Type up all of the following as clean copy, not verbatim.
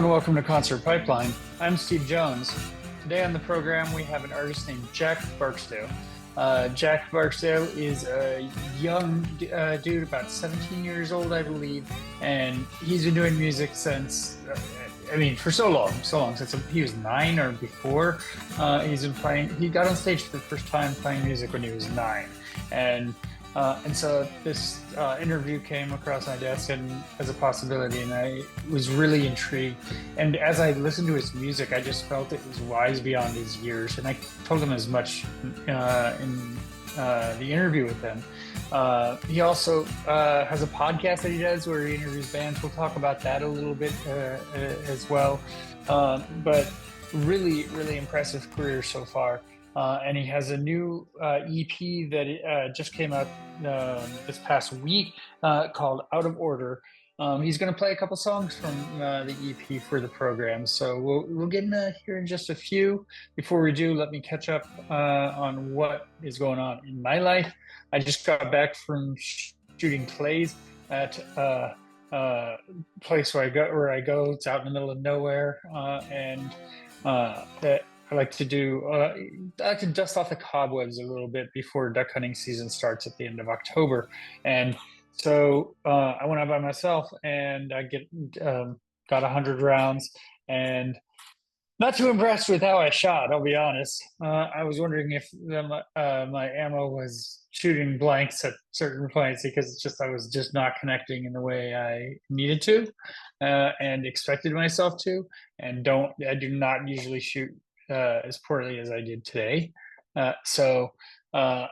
and welcome to Concert Pipeline. I'm Steve Jones. Today on the program, we have an artist named Jack Barksdale. Jack Barksdale is a young dude, about 17 years old, I believe, and he's been doing music since, for so long, since he was 9 or before. He's been playing, he got on stage for the first time playing music when he was 9. And so this interview came across my desk and as a possibility, and I was really intrigued. And as I listened to his music, I just felt it was wise beyond his years. And I told him as much in the interview with him. He also has a podcast that he does where he interviews bands. We'll talk about that a little bit as well. But really, really impressive career so far. And he has a new EP that just came out this past week called Out of Order. He's going to play a couple songs from the EP for the program. So we'll get into here in just a few. Before we do, let me catch up on what is going on in my life. I just got back from shooting plays at a place where I go. It's out in the middle of nowhere, and that I like to do, I like to dust off the cobwebs a little bit before duck hunting season starts at the end of October. And so I went out by myself and I got 100 rounds, and not too impressed with how I shot, I'll be honest. I was wondering if my ammo was shooting blanks at certain points because I was just not connecting in the way I needed to and expected myself to. And I do not usually shoot as poorly as I did today. So I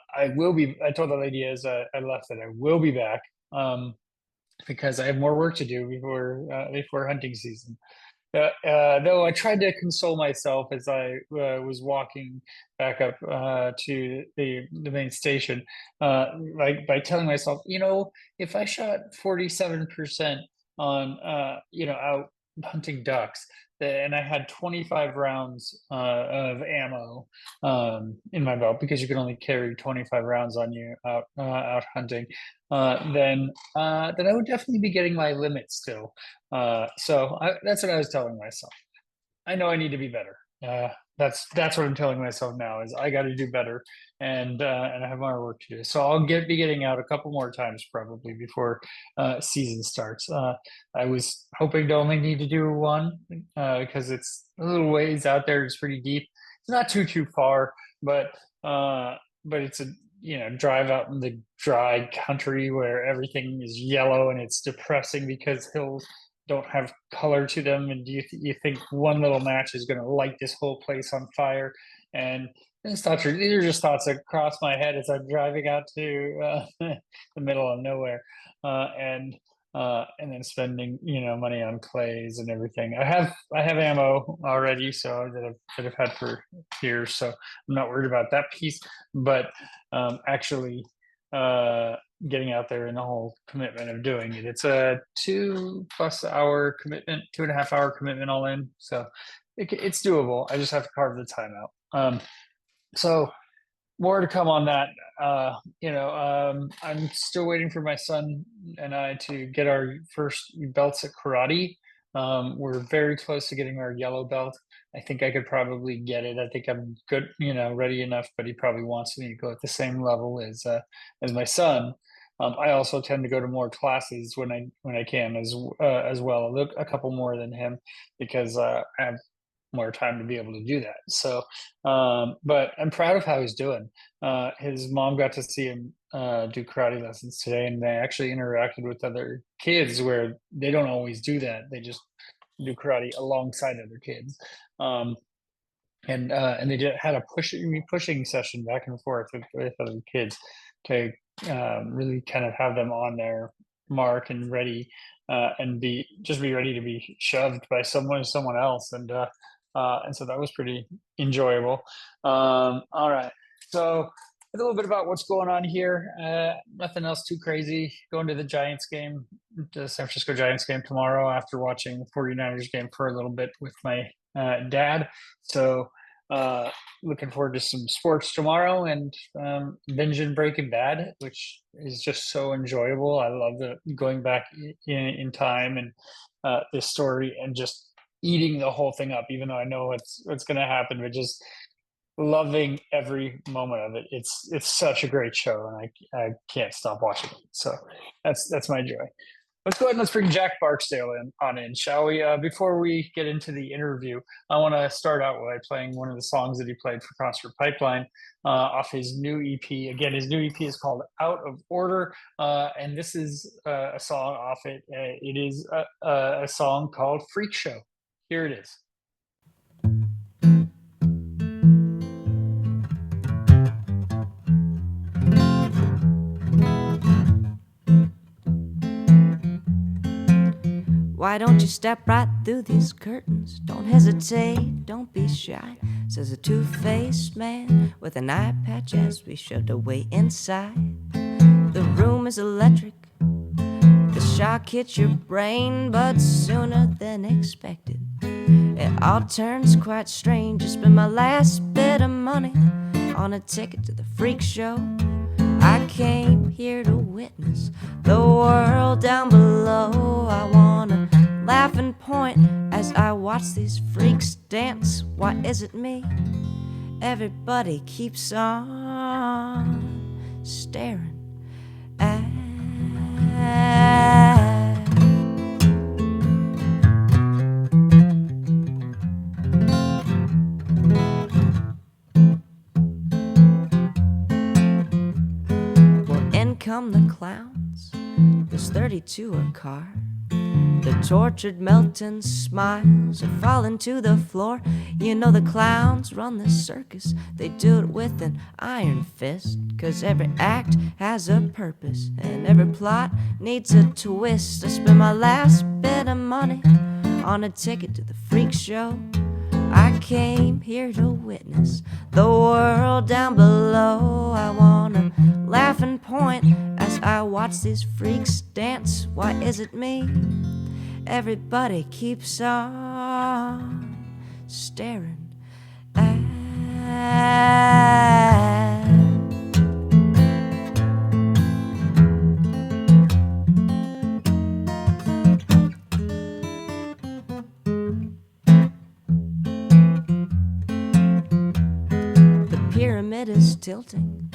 told the lady as I left that I will be back because I have more work to do before hunting season. Though I tried to console myself as I was walking back up to the main station, by telling myself, if I shot 47% on, out hunting ducks, and I had 25 rounds of ammo in my belt because you can only carry 25 rounds on you out hunting, then I would definitely be getting my limit still. So that's what I was telling myself. I know I need to be better. That's what I'm telling myself now is I got to do better, and I have more work to do. So I'll be getting out a couple more times probably before season starts. I was hoping to only need to do one because it's a little ways out there. It's pretty deep. It's not too far, but it's a drive out in the dry country where everything is yellow and it's depressing because hills don't have color to them, and you think one little match is going to light this whole place on fire. And these are just thoughts that cross my head as I'm driving out to the middle of nowhere, and then spending money on clays and everything. I have ammo already, so that I've had for years, so I'm not worried about that piece. But actually getting out there and the whole commitment of doing it. It's a 2+ hour commitment, 2.5 hour commitment all in. So it's doable. I just have to carve the time out. So more to come on that. I'm still waiting for my son and I to get our first belts at karate. We're very close to getting our yellow belt. I think I could probably get it. I think I'm good, ready enough, but he probably wants me to go at the same level as my son. I also tend to go to more classes when I can as well. A couple more than him because I have more time to be able to do that. So, but I'm proud of how he's doing. His mom got to see him do karate lessons today, and they actually interacted with other kids where they don't always do that. They just do karate alongside other kids. And they had a pushing session back and forth with other kids to really kind of have them on their mark and ready, and be ready to be shoved by someone else, and so that was pretty enjoyable. All right, so a little bit about what's going on here. Nothing else too crazy. Going to the Giants game, the San Francisco Giants game tomorrow after watching the 49ers game for a little bit with my dad. So looking forward to some sports tomorrow, and binging Breaking Bad, which is just so enjoyable. I love going back in time and this story, and just eating the whole thing up, even though I know what's going to happen, but just loving every moment of it. It's such a great show, and I can't stop watching it. So that's my joy. Let's go ahead and let's bring Jack Barksdale in, shall we? Before we get into the interview, I want to start out by playing one of the songs that he played for Concert Pipeline off his new EP. Again, his new EP is called Out of Order, and this is a song off it. It is a song called Freak Show. Here it is. Why don't you step right through these curtains? Don't hesitate, don't be shy, says a two-faced man with an eye patch as we shoved away inside. The room is electric, the shock hits your brain, but sooner than expected. It all turns quite strange. I spent my last bit of money on a ticket to the freak show. I came here to witness the world down below. I wanna laugh and point as I watch these freaks dance. Why is it me? Everybody keeps on staring at. Come the clowns, there's 32 a car. The tortured melting smiles are falling to the floor. You know the clowns run the circus, they do it with an iron fist. 'Cause every act has a purpose and every plot needs a twist. I spent my last bit of money on a ticket to the freak show. I came here to witness the world down below. I wanna laugh and point as I watch these freaks dance. Why is it me? Everybody keeps on staring at. Pyramid is tilting,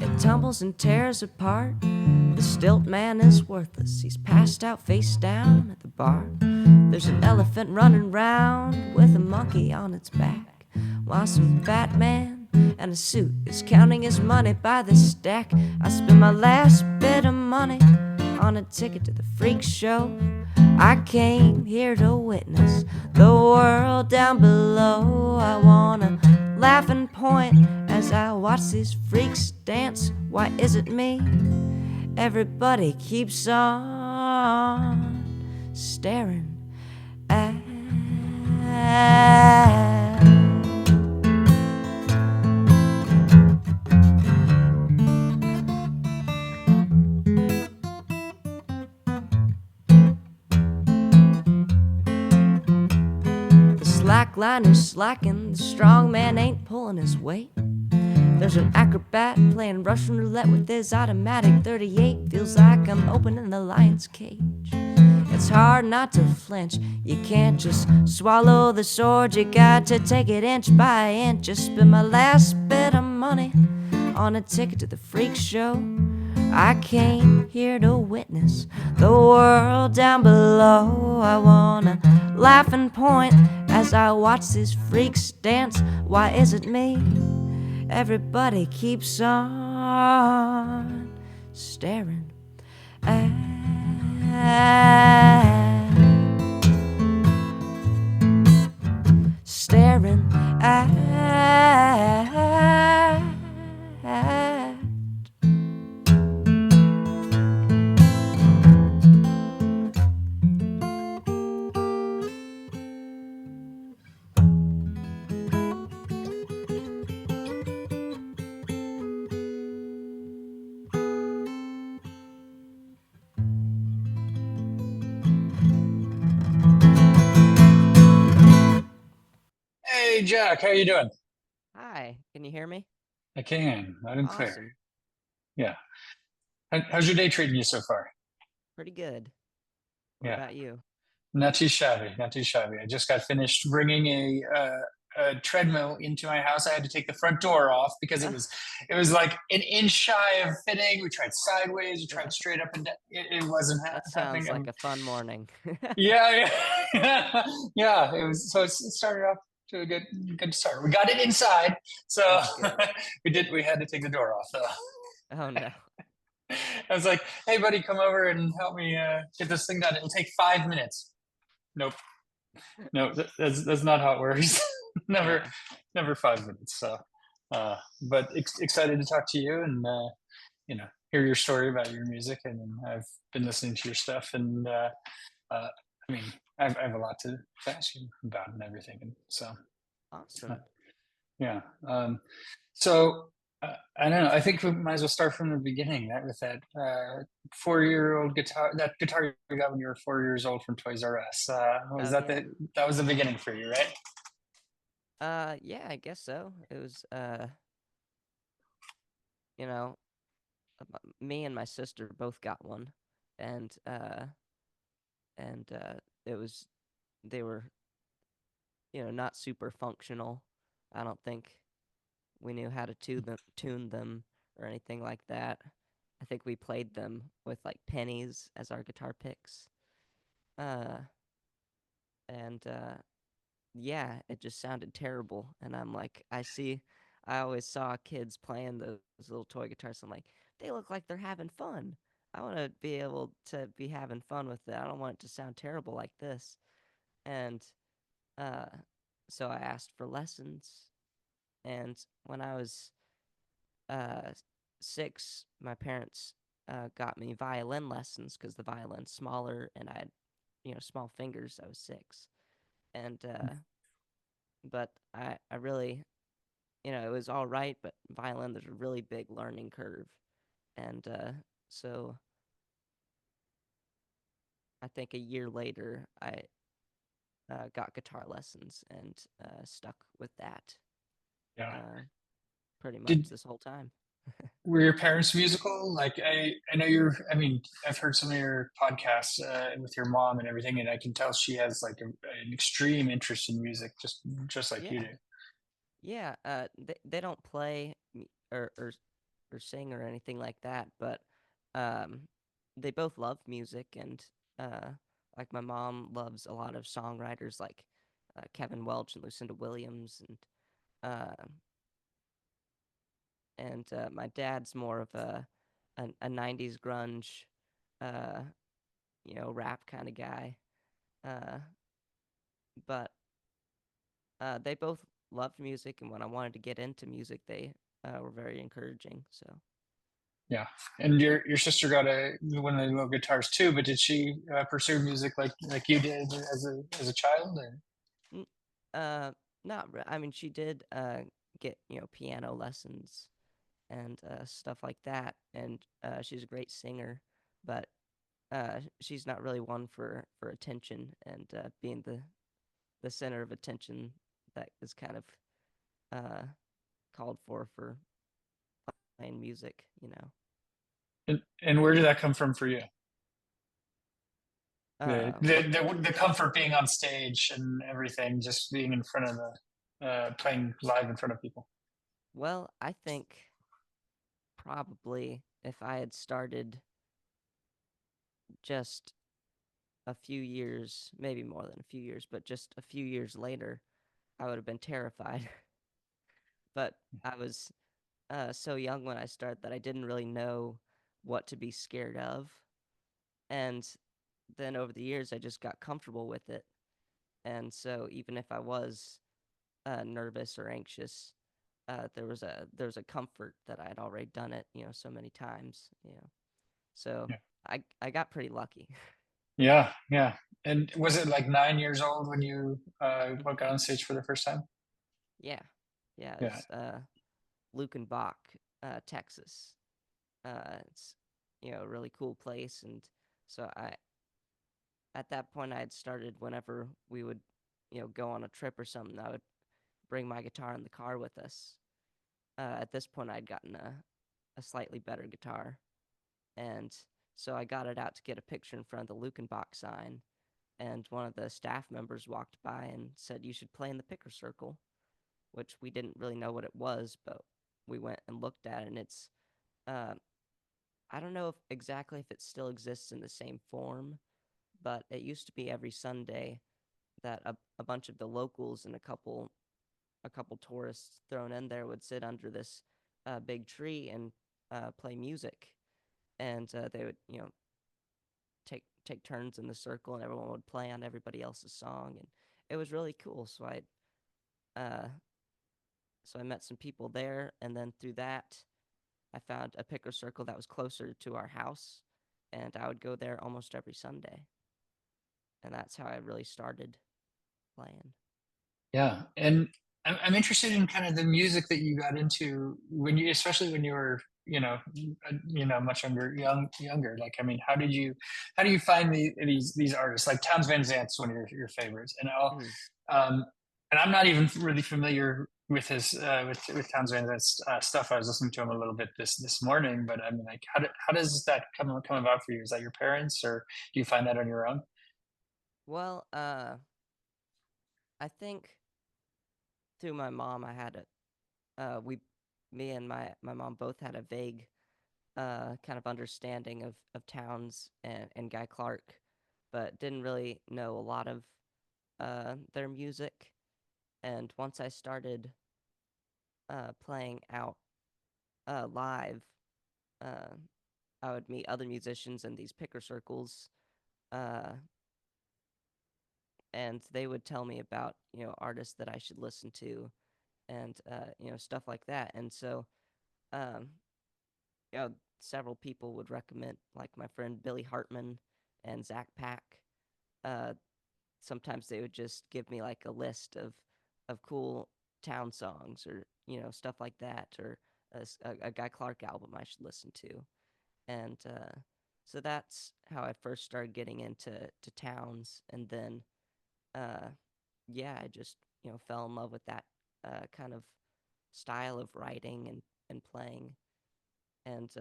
it tumbles and tears apart. The stilt man is worthless, he's passed out face down at the bar. There's an elephant running round with a monkey on its back, while some fat man in a suit is counting his money by the stack. I spent my last bit of money on a ticket to the freak show. I came here to witness the world down below. I wanna laugh and point as I watch these freaks dance. Why is it me? Everybody keeps on staring at. The slack line is slacking, the strong man ain't pulling his weight. There's an acrobat playing Russian roulette with his automatic 38. Feels like I'm opening the lion's cage. It's hard not to flinch. You can't just swallow the sword. You got to take it inch by inch. Just spent my last bit of money on a ticket to the freak show. I came here to witness the world down below. I wanna laugh and point as I watch these freaks dance. Why is it me? Everybody keeps on staring at. Staring at. Hey, Jack, how you doing? Hi, can you hear me? I can, loud and clear. Awesome. Yeah. How's your day treating you so far? Pretty good. What Yeah. about you? Not too shabby, not too shabby. I just got finished bringing a treadmill into my house. I had to take the front door off because it was like an inch shy of fitting. We tried sideways, we tried Yeah, straight up and down. It wasn't that happening. sounds like a fun morning. Yeah, yeah, yeah. It was so it started off to a good start. We got it inside, so That's good. we did. We had to take the door off though. Oh no. I was like, "Hey, buddy, come over and help me get this thing done. It'll take 5 minutes." Nope. No, that's not how it works. never, Yeah. never 5 minutes. So, but excited to talk to you and hear your story about your music. And I've been listening to your stuff, and uh, I mean, I have a lot to ask you about and everything. And so, uh, Awesome. yeah. So I don't know. I think we might as well start from the beginning. That with that 4-year-old guitar, that guitar you got when you were 4 years old from Toys R Us. Was Oh that yeah. that was the beginning for you, right? Yeah, I guess so. It was you know, me and my sister both got one, and it was they were not super functional. I don't think we knew how to tune them or anything like that. I think we played them with like pennies as our guitar picks. Uh, and Yeah, it just sounded terrible. And I'm like, I always saw kids playing those little toy guitars. I'm like, they look like they're having fun. I want to be able to be having fun with it. I don't want it to sound terrible like this. And uh, so I asked for lessons. And when I was uh, 6, my parents got me violin lessons because the violin's smaller and I had, small fingers. I was 6. And but I really, it was all right, but violin, there's a really big learning curve. And so I think a year later, I got guitar lessons and stuck with that Yeah. uh, pretty much Did this whole time. Were your parents musical? Like I know you're. I mean, I've heard some of your podcasts with your mom and everything, and I can tell she has like an extreme interest in music, just like you Yeah, do. yeah. They don't play or sing or anything like that, but um, they both love music, and uh, like my mom loves a lot of songwriters like Kevin Welch and Lucinda Williams, uh, and my dad's more of a '90s grunge, uh, rap kind of guy. Uh, but they both loved music, and when I wanted to get into music, they were very encouraging. So. Yeah, and your sister got one of the little guitars too, but did she pursue music like you did as a child? Or? N Not I mean, she did, get, piano lessons and, stuff like that, and, she's a great singer, but, she's not really one for attention and, being the center of attention that is kind of, uh, called for playing music. And where did that come from for you? What The comfort being on stage and everything, just being in front of the playing live in front of people. well, I think probably if I had started just a few years, maybe more than a few years, but just a few years later, I would have been terrified. But I was so young when I started that I didn't really know what to be scared of. And then over the years, I just got comfortable with it. And so even if I was nervous or anxious, there was a comfort that I had already done it, so many times. So Yeah. I got pretty lucky. Yeah, yeah. And was it like 9 years old when you got on stage for the first time? Yeah, yeah. It Yeah, was Lukenbach, Texas. It's a really cool place, and so I at that point I had started whenever we would go on a trip or something. I would bring my guitar in the car with us. At this point, I'd gotten a slightly better guitar, and so I got it out to get a picture in front of the Lukenbach sign, and one of the staff members walked by and said you should play in the picker circle, which we didn't really know what it was, but we went and looked at it, and it's uh, I don't know if exactly if it still exists in the same form, but it used to be every Sunday that a bunch of the locals and a couple tourists thrown in there would sit under this big tree and play music, and they would take turns in the circle, and everyone would play on everybody else's song, and it was really cool. Uh, so I met some people there, and then through that, I found a picker circle that was closer to our house, and I would go there almost every Sunday, and that's how I really started playing. Yeah, and I'm interested in kind of the music that you got into when you, especially when you were, much younger. Like, I mean, how do you find these artists? Like Towns Van Zant's one of your favorites, Mhm. um, and I'm not even really familiar with his with Towns Van Zant's stuff. I was listening to him a little bit this morning, but I mean, like, how does that come about for you? Is that your parents, or do you find that on your own? Well, I think through my mom, I had me and my mom both had a vague kind of understanding of Towns and Guy Clark, but didn't really know a lot of their music. And once I started playing out live, uh, I would meet other musicians in these picker circles, uh, and they would tell me about artists that I should listen to, and stuff like that. And so um, several people would recommend, like my friend Billy Hartman and Zach Pack. Uh, Sometimes they would just give me like a list of cool town songs or stuff like that, or a Guy Clark album I should listen to, and so that's how I first started getting into towns, and then uh, yeah, I just fell in love with that kind of style of writing and playing, and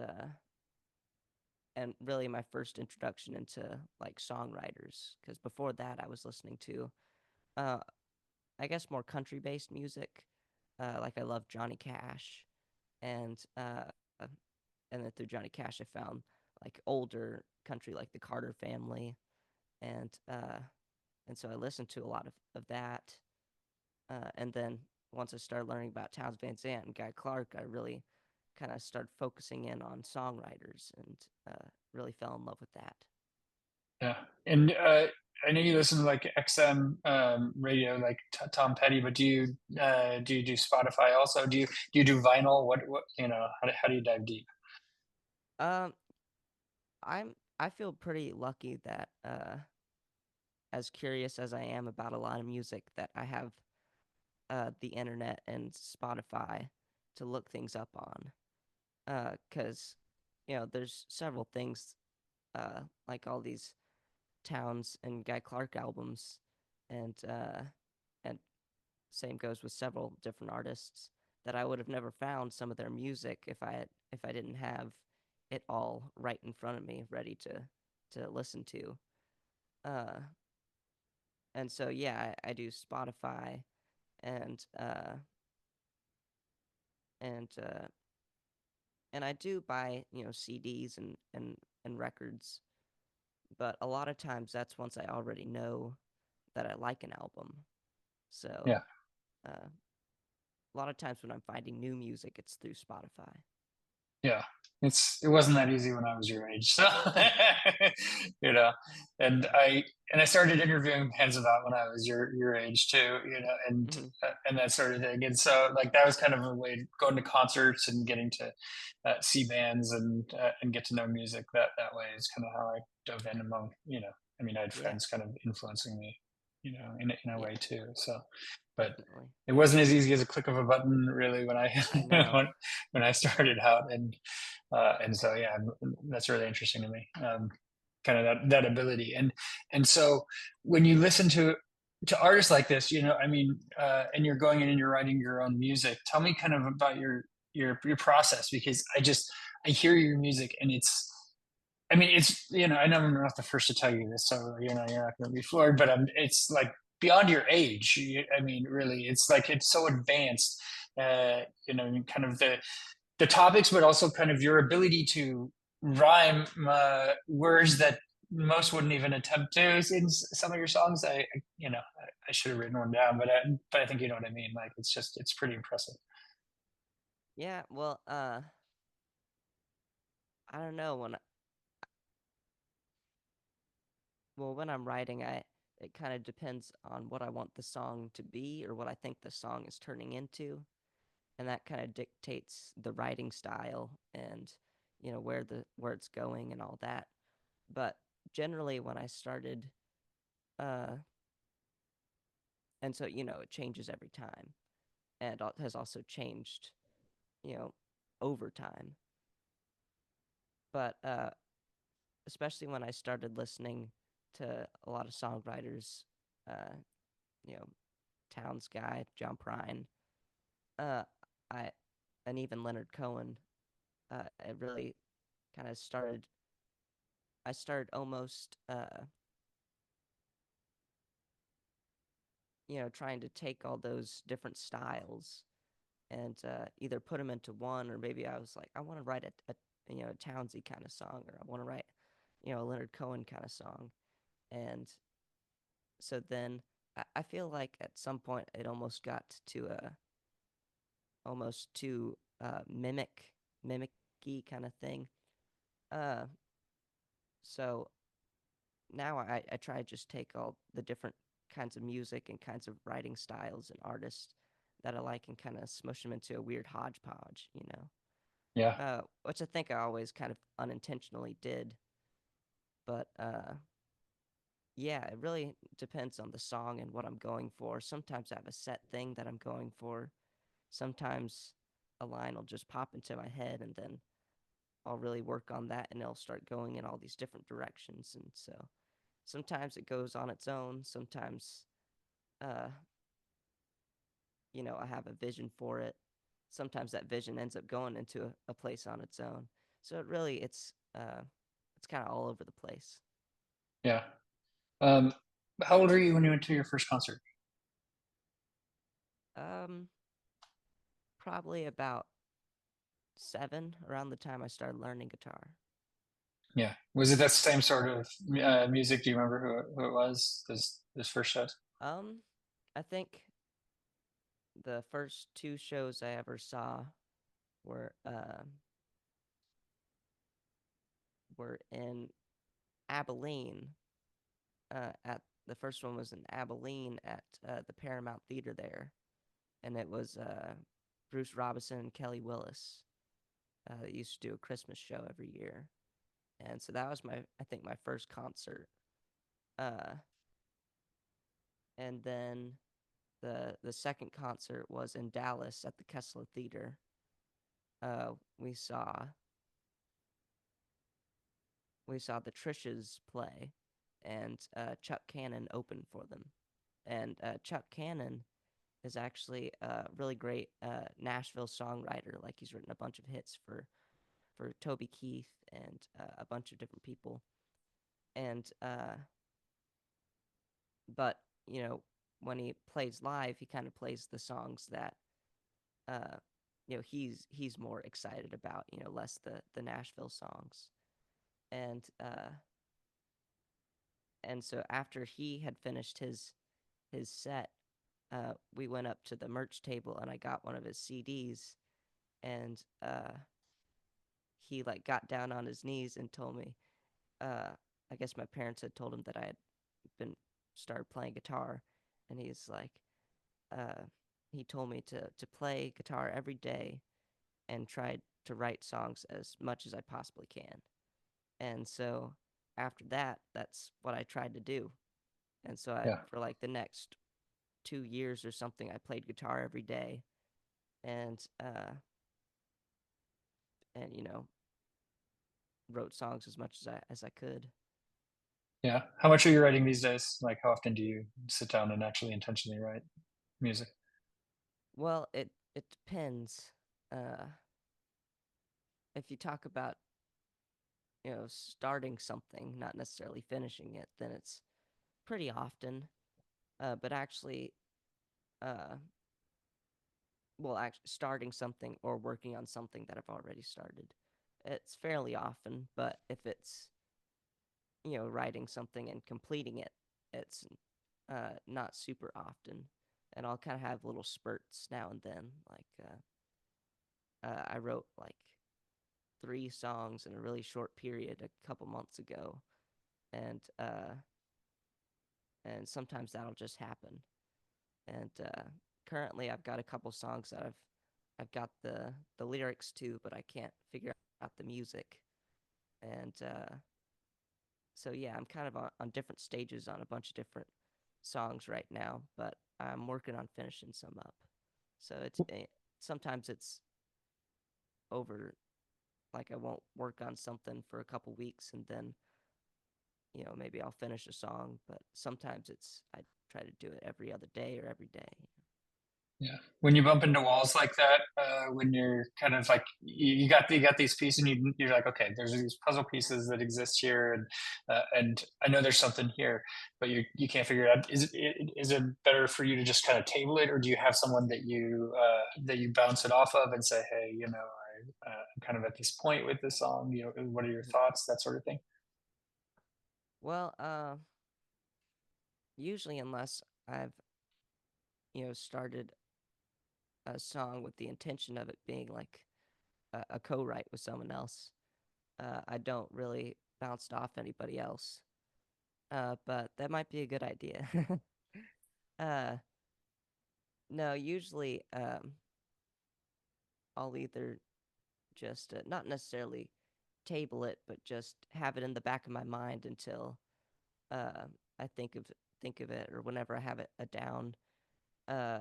really my first introduction into like songwriters, because before that I was listening to uh, I guess more country based music. Like I love Johnny Cash, and and then through Johnny Cash I found like older country like the Carter Family, and so I listened to a lot of that. And then once I started learning about Towns Van Zandt and Guy Clark, I really kind of started focusing in on songwriters, and really fell in love with that. Yeah, and I know you listen to like XM radio, like Tom Petty, but do you do Spotify also? Do you do vinyl? What how do you dive deep? Um, I feel pretty lucky that as curious as I am about a lot of music, that I have the internet and Spotify to look things up on. Because there's several things like all these Towns and Guy Clark albums, and and same goes with several different artists that I would have never found some of their music if I didn't have it all right in front of me, ready to listen to. Uh, and so yeah, I do Spotify, and and uh, and I do buy CDs and records, but a lot of times that's once I already know that I like an album. So Yeah. a lot of times when I'm finding new music, it's through Spotify. Yeah, it wasn't that easy when I was your age, so you know, and I started interviewing bands about when I was your age too, Hmm. and that sort of thing, and so like that was kind of a way going to concerts and getting to see bands and get to know music that way is kind of how I dove in among I mean I had Yeah, friends kind of influencing me, in a yeah, way too, so but definitely. it wasn't as easy as a click of a button really when I I know. when I started out, and so yeah, that's really interesting to me. Kind of that ability, and so when you listen to artists like this, I mean, and you're going in and you're writing your own music. Tell me kind of about your process, because I hear your music and I mean, it's, I know I'm not the first to tell you this, so you're not going to be floored, but it's like beyond your age. I mean, really, it's like it's so advanced. Kind of the topics, but also kind of your ability to rhyme words that most wouldn't even attempt to in some of your songs. I should have written one down, but I think you know what I mean. Like it's pretty impressive. Yeah, well, I don't know when I'm writing, it kind of depends on what I want the song to be or what I think the song is turning into, and that kind of dictates the writing style and where it's going and all that. But generally, when I started, uh, and so it changes every time, and has also changed, you know, over time. But especially when I started listening to a lot of songwriters, uh, you know, Towns Guy, John Prine, uh, I, and even Leonard Cohen, it really kind of started. I started almost, trying to take all those different styles and either put them into one, or maybe I was like, I want to write a Townsy kind of song, or I want to write, a Leonard Cohen kind of song, and so then I feel like at some point it almost got to almost too mimicky kind of thing. Uh, so now I try to just take all the different kinds of music and kinds of writing styles and artists that I like and kind of smush them into a weird hodgepodge. Yeah, Which I think I always kind of unintentionally did. But yeah, it really depends on the song and what I'm going for. Sometimes I have a set thing that I'm going for. Sometimes a line will just pop into my head, and then I'll really work on that, and it'll start going in all these different directions. And so sometimes it goes on its own. Sometimes, uh, I have a vision for it. Sometimes that vision ends up going into a place on its own. So it's kind of all over the place. yeah. Um, how old were you when you went to your first concert? Um, Probably about 7, around the time I started learning guitar. Yeah. Was it that same sort of music? Do you remember who it was? This first show? Um, I think the first 2 shows I ever saw were uh were in Abilene. At the first one was in Abilene at the Paramount Theater there, and it was Bruce Robinson and Kelly Willis. They used to do a Christmas show every year, and so that was I think my first concert. Uh, and then the second concert was in Dallas at the Kessler Theater. Uh, we saw we saw the Trishas play, and Chuck Cannon opened for them. And Chuck Cannon is actually a really great Nashville songwriter. Like he's written a bunch of hits for Toby Keith and a bunch of different people. And but when he plays live, he kind of plays the songs that uh, he's more excited about. Less the Nashville songs. And so after he had finished his set, we went up to the merch table and I got one of his CDs, and he like got down on his knees and told me, uh, I guess my parents had told him that I had been started playing guitar, and he's like, uh, he told me to play guitar every day and try to write songs as much as I possibly can. And so after that, that's what I tried to do. And so Yeah. for like the next 2 years or something, I played guitar every day, and wrote songs as much as I could. Yeah. How much are you writing these days? Like, how often do you sit down and actually intentionally write music? Well, it depends. Uh, if you talk about starting something, not necessarily finishing it, then it's pretty often. But actually, uh, well, actually starting something or working on something that I've already started, it's fairly often. But if it's writing something and completing it, it's not super often. And I'll kind of have little spurts now and then. Like I wrote like 3 songs in a really short period a couple months ago, and sometimes that'll just happen. And currently, I've got a couple songs that I've got the lyrics to, but I can't figure out the music. And so yeah, I'm kind of on different stages on a bunch of different songs right now, but I'm working on finishing some up. So sometimes it's over. Like I won't work on something for a couple weeks, and then maybe I'll finish a song. But sometimes I try to do it every other day or every day. Yeah. When you bump into walls like that, when you're kind of like you got these pieces, and you're like, okay, there's these puzzle pieces that exist here, and I know there's something here, but you can't figure it out. Is it better for you to just kind of table it, or do you have someone that you bounce it off of and say, hey, I'm kind of at this point with this song. What are your thoughts? That sort of thing. Well, usually unless I've started a song with the intention of it being like a co-write with someone else, I don't really bounce it off anybody else. But that might be a good idea. uh, no, usually I'll either just not necessarily table it, but just have it in the back of my mind until uh, I think of it, or whenever I have it a down, uh,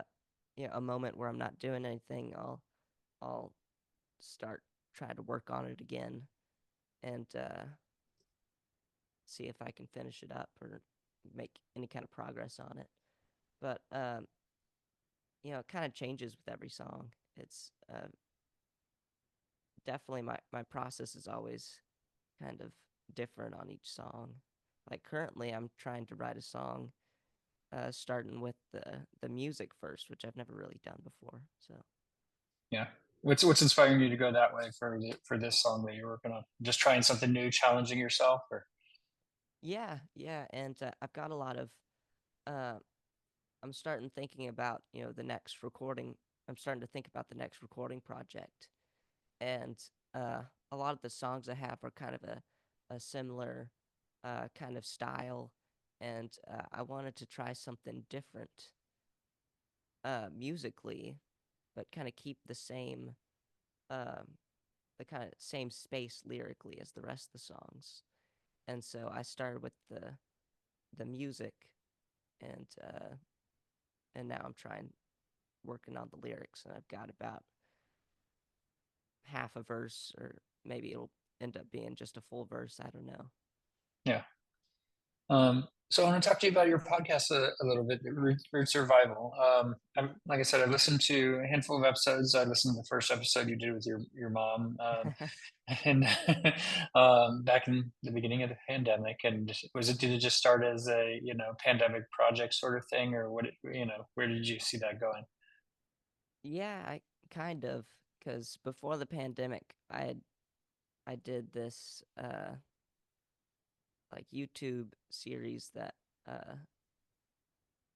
a moment where I'm not doing anything, I'll start trying to work on it again and see if I can finish it up or make any kind of progress on it. But it kind of changes with every song. It's definitely my process is always kind of different on each song. Like currently, I'm trying to write a song, starting with the music first, which I've never really done before. So Yeah. What's inspiring you to go that way for this song that you're working on? Just trying something new, challenging yourself, or yeah, yeah, and I've got a lot of. Uh, I'm starting thinking about the next recording. I'm starting to think about the next recording project, and uh, a lot of the songs I have are kind of a similar kind of style, and I wanted to try something different musically, but kind of keep um, the kind of same space lyrically as the rest of the songs. And so I started with the music, and now I'm trying working on the lyrics, and I've got about half a verse, or maybe it'll end up being just a full verse. I don't know. yeah. So I want to talk to you about your podcast a little bit, Root Survival. Like I said, I've listened to a handful of episodes. I listened to the first episode you did with your mom, and back in the beginning of the pandemic. And did it just start as a pandemic project sort of thing, or where did you see that going? Yeah, I kind of, because before the pandemic, I did this like YouTube series that uh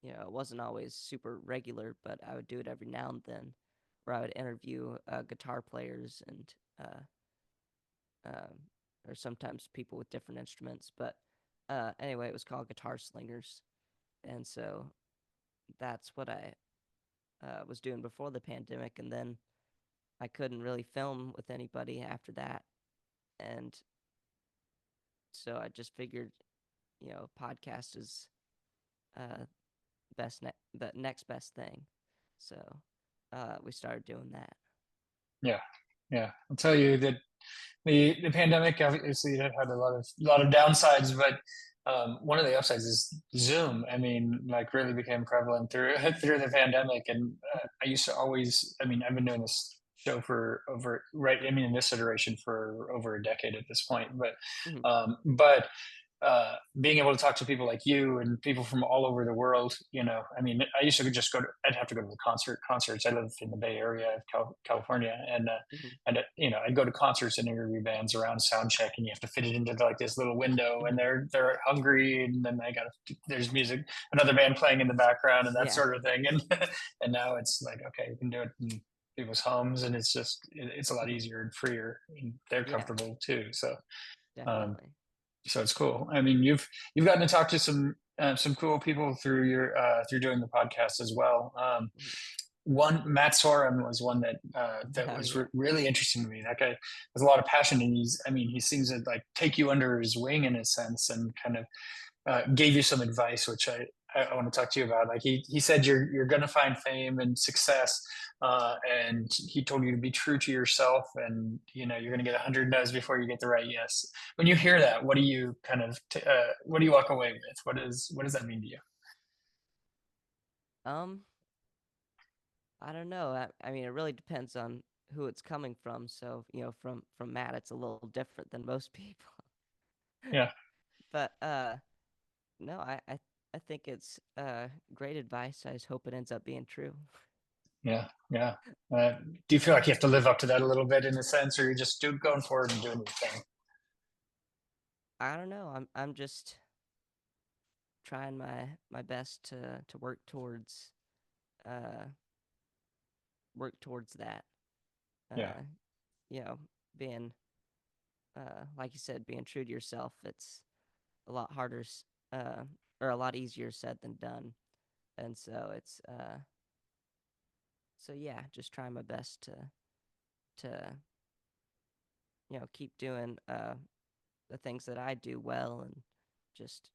it wasn't always super regular, but I would do it every now and then, where I would interview guitar players and um, or sometimes people with different instruments. But anyway, it was called Guitar Slingers, and so that's what I was doing before the pandemic, and then I couldn't really film with anybody after that, and so I just figured, podcast is uh, the next best thing. So we started doing that. Yeah, yeah. I'll tell you that the pandemic obviously had a lot of downsides, but one of the upsides is Zoom. I mean, like really became prevalent through through the pandemic. And I used to always, I mean, I've been doing this. show for over right. I mean, in this iteration for over a decade at this point, Mhm. but being able to talk to people like you and people from all over the world, I mean, I used to just I'd have to go to the concerts. I live in the Bay Area of California, Mhm. I'd go to concerts and interview bands around sound check, and you have to fit it into like this little window, and Mhm. they're hungry, and then there's music, another band playing in the background, and that Yeah. sort of thing, and and now it's like, okay, you can do it in people's homes, and it's a lot easier and freer, and they're Yeah, comfortable too. Um, definitely. so it's cool. I mean, you've gotten to talk to some cool people through your through doing the podcast as well. Mhm. One Matt Sorum was one that Oh, was yeah. really interesting to me. That guy has a lot of passion, and he seems to like take you under his wing in a sense, and kind of gave you some advice, which I want to talk to you about. Like he said, you're going to find fame and success, and he told you to be true to yourself, and you're going to get 100 no's before you get the right yes. When you hear that, what do you what do you walk away with? What does that mean to you? Um, I don't know. I mean, it really depends on who it's coming from. So, from Matt, it's a little different than most people. Yeah, But no, I think it's great advice. I just hope it ends up being true. yeah, yeah. Do you feel like you have to live up to that a little bit in a sense, or you're just going forward and doing your thing? I don't know. I'm just trying my best to uh work towards that. Yeah, Uh, you know, being like you said, being true to yourself. It's a lot harder, or a lot easier said than done. And so so yeah, just trying my best to keep doing the things that I do well, and just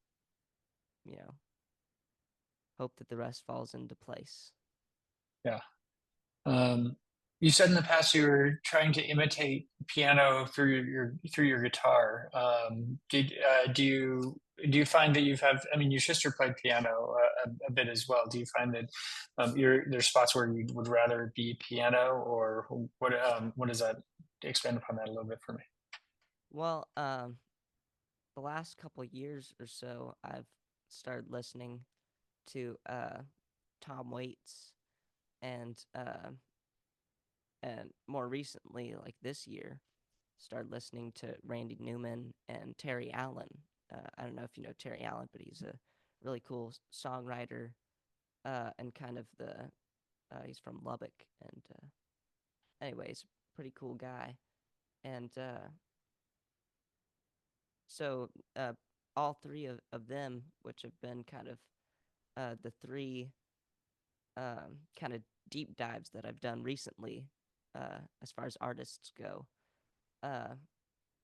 you know hope that the rest falls into place. yeah. Um, you said in the past you were trying to imitate piano through your guitar. Do you find that you've have? I mean, your sister played piano a bit as well. Do you find that there's spots where you would rather be piano, or what does that expand upon that a little bit for me? Well, the last couple years or so, I've started listening to Tom Waits, and more recently, like this year, started listening to Randy Newman and Terry Allen. I don't know if you know Terry Allen, but he's a really cool songwriter, and kind of he's from Lubbock, and anyways, pretty cool guy. And so all three of them, which have been kind of the three kind of deep dives that I've done recently, as far as artists go. Uh,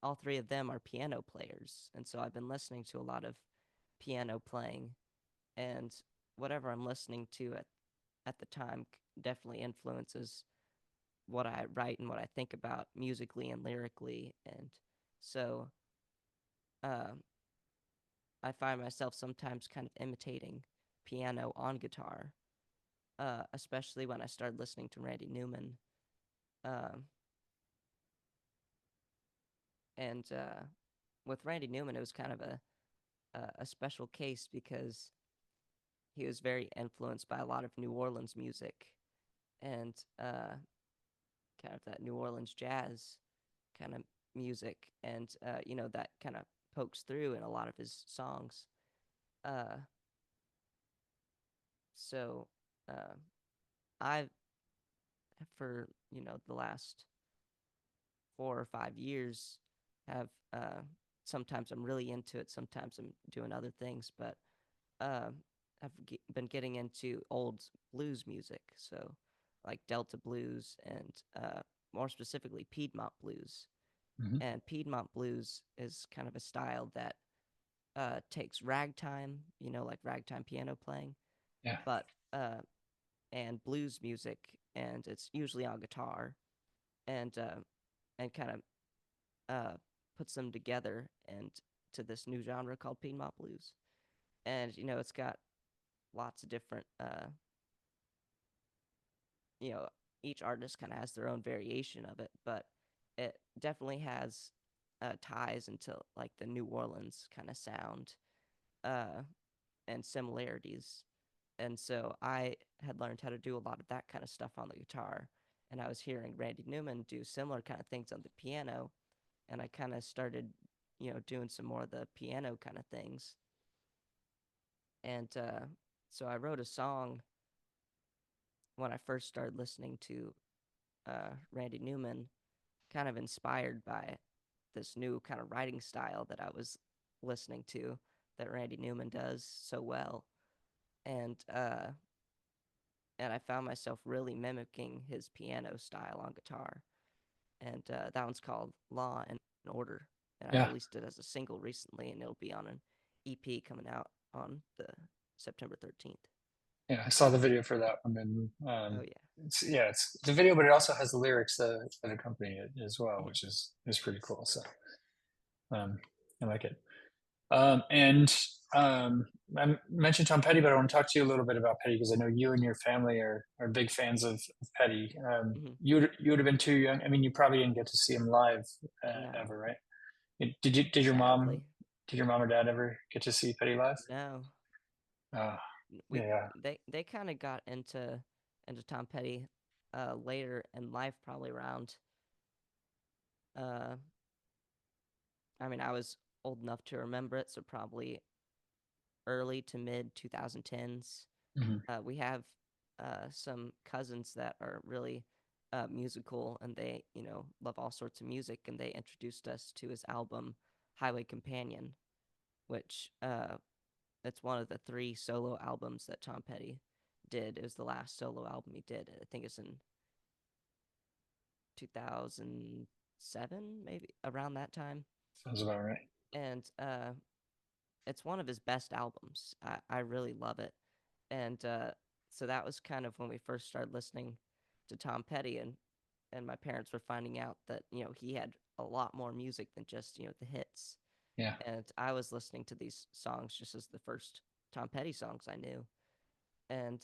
all three of them are piano players, and so I've been listening to a lot of piano playing, and whatever I'm listening to at the time definitely influences what I write and what I think about musically and lyrically, and so um, I find myself sometimes kind of imitating piano on guitar, especially when I started listening to Randy Newman. Um, and with Randy Newman, it was kind of a special case because he was very influenced by a lot of New Orleans music, and kind of that New Orleans jazz kind of music, and that kind of pokes through in a lot of his songs. Uh, so uh, I've for the last 4 or 5 years have sometimes I'm really into it, sometimes I'm doing other things, but I've been getting into old blues music, so like Delta blues and more specifically Piedmont blues. Hmm. And Piedmont blues is kind of a style that takes ragtime, like ragtime piano playing, Yeah, but and blues music, and it's usually on guitar, and kind of uh, puts them together and to this new genre called Piedmont blues. And it's got lots of different you know each artist kind of has their own variation of it, but it definitely has ties into like the New Orleans kind of sound uh, and similarities. And so I had learned how to do a lot of that kind of stuff on the guitar. And I was hearing Randy Newman do similar kind of things on the piano. And I kind of started, doing some more of the piano kind of things. And so I wrote a song when I first started listening to Randy Newman, kind of inspired by this new kind of writing style that I was listening to that Randy Newman does so well. And and I found myself really mimicking his piano style on guitar. And that one's called Law and Order. And I Yeah, released it as a single recently, and it'll be on an EP coming out on the September 13th. yeah. I saw the video for that one, and Oh yeah. it's the video, but it also has the lyrics that accompany it as well, Mhm. which is pretty cool. So um, I like it. And I mentioned Tom Petty, but I want to talk to you a little bit about Petty because I know you and your family are big fans of Petty. Mhm. You would have been too young. I mean, you probably didn't get to see him live No, ever, right? Did your mom sadly. did your mom or dad ever get to see Petty live? No. Uh, We yeah, they kind of got into Tom Petty later in life, probably around uh I mean, I was old enough to remember it, so probably early to mid 2010s. hmm We have some cousins that are really musical, and they, love all sorts of music, and they introduced us to his album Highway Companion, which it's one of the three solo albums that Tom Petty did. It was the last solo album he did. I think it's in 2007, maybe around that time. sounds about right. And it's one of his best albums. I really love it. And so that was kind of when we first started listening to Tom Petty, and my parents were finding out that, he had a lot more music than just, the hits. Yeah, And I was listening to these songs just as the first Tom Petty songs I knew. And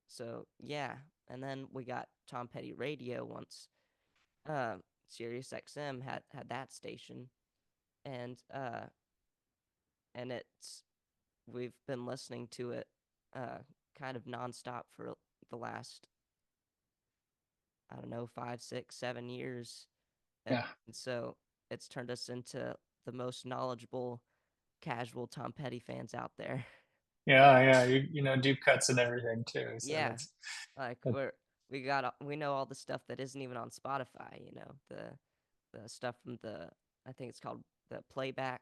so yeah, and then we got Tom Petty Radio once uh Sirius XM had that station, and it's we've been listening to it uh kind of nonstop for the last, I don't know, 5, 6, 7 years. And yeah, so it's turned us into the most knowledgeable casual Tom Petty fans out there. yeah. You know deep cuts and everything too. So Yeah, like that, we know all the stuff that isn't even on Spotify, the stuff from the, I think it's called the Playback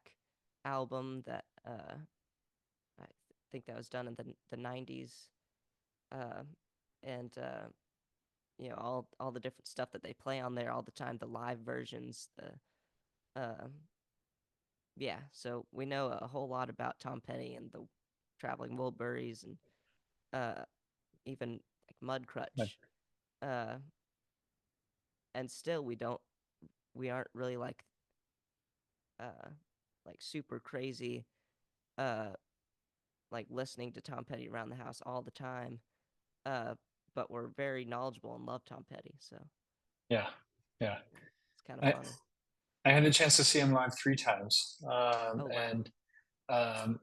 album that I think that was done in the 90s. uh and all the different stuff that they play on there all the time, the live versions, the yeah, so we know a whole lot about Tom Petty and the Traveling Wilburys, and uh even like but Mudcrutch. uh and still we aren't really uh like super crazy uh like listening to Tom Petty around the house all the time. uh but we're very knowledgeable and love Tom Petty, so yeah, yeah. it's kind of I funny. I had the chance to see him live three times, Oh wow. and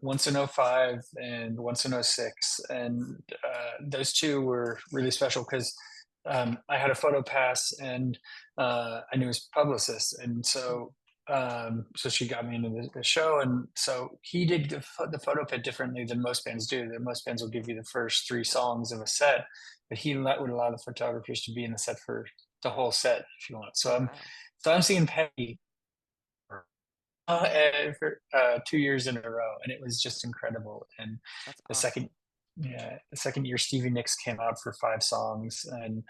once in '05 and once in '06, and those two were really special because I had a photo pass, and I knew his publicist, and Mhm. so she got me into the show, and so he did the photo pit differently than most bands do. That most bands will give you the first three songs of a set, but would allow the photographers to be in the set for the whole set if you want. Oh wow. So I'm seeing Petty for 2 years in a row, and it was just incredible. And That's the second, awesome. yeah, the second year Stevie Nicks came out for five songs, and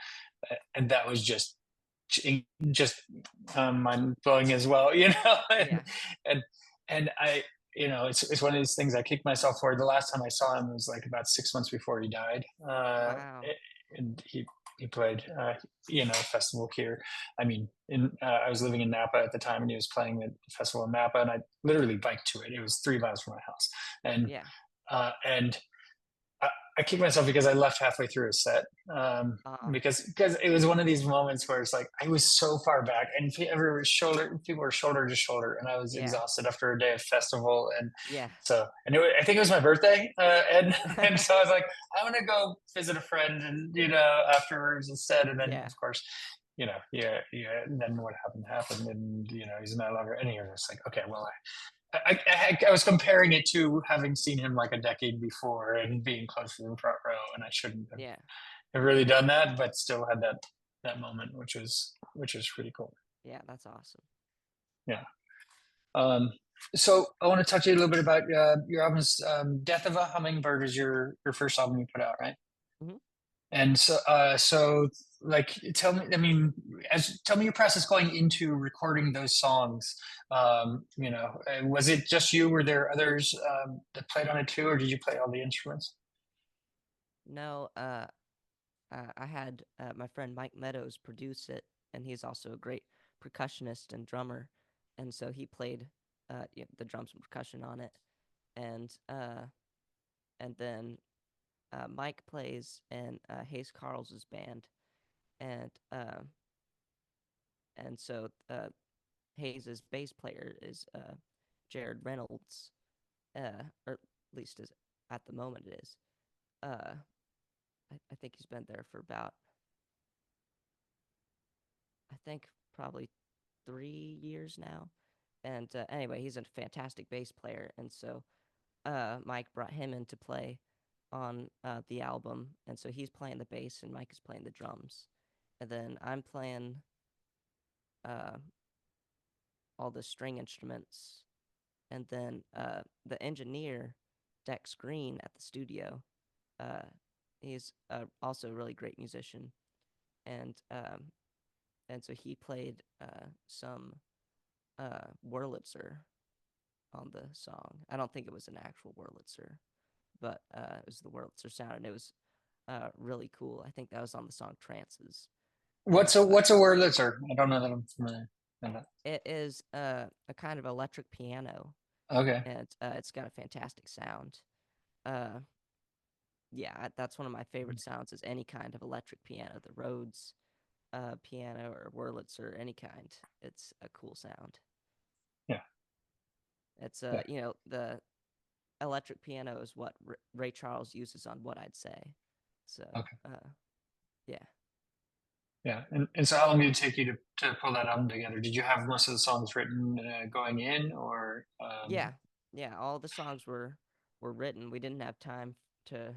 that was just mind blowing as well, you know. Yeah. And and I, it's one of these things I kicked myself for. The last time I saw him was like about 6 months before he died, Wow. and he played, festival here. I mean, I was living in Napa at the time, and he was playing at the festival in Napa, and I literally biked to it. It was 3 miles from my house, and Yeah. and I, I kicked myself because I left halfway through a set. Uh, Because it was one of these moments where it's like I was so far back, and people were shoulder to shoulder, and I was yeah, exhausted after a day of festival, and yeah. I think it was my birthday, and so I was like, I want to go visit a friend, and afterwards instead, and then Yeah, of course, yeah, and then what happened, and he's no longer, and you're just like, okay, well, I was comparing it to having seen him like a decade before and being close to the front row, and I shouldn't yeah, have really done that, but still had that moment, which was pretty cool. yeah. That's awesome. Yeah. Um, so I want to touch a little bit about your album's "Death of a Hummingbird" is your first album you put out, right? Hmm. And so like tell me, I mean, tell me your process going into recording those songs. Was it just you? Were there others that played on it too, or did you play all the instruments? No, I had my friend Mike Meadows produce it, and he's also a great percussionist and drummer, and so he played the drums and percussion on it, and uh, and then Mike plays in Hayes Carls's band, and so Hayes's bass player is Jared Reynolds, or at least is at the moment it is. Uh, I think he's been there for about I think probably 3 years now. And anyway, he's a fantastic bass player, and so Mike brought him in to play on the album, and so he's playing the bass and Mike is playing the drums, and then I'm playing uh, all the string instruments, and then the engineer Dex Green at the studio, uh, he's also a really great musician, and so he played some Wurlitzer on the song. I don't think it was an actual Wurlitzer, but it was the Wurlitzer sound, and it was really cool. I think that was on the song Trances, What's and a Wurlitzer? I don't know that I'm familiar with that. it is a kind of electric piano, Okay. and it's got a fantastic sound. Uh, yeah, that's one of my favorite sounds is any kind of electric piano, the Rhodes piano or Wurlitzer, any kind. It's a cool sound. Yeah. It's Yeah. the electric piano is what Ray Charles uses on What I'd Say. So, Okay. yeah. Yeah. And so how long did it take you to pull that album together? Did you have most of the songs written going in, or Yeah. Yeah, all the songs were written. We didn't have time to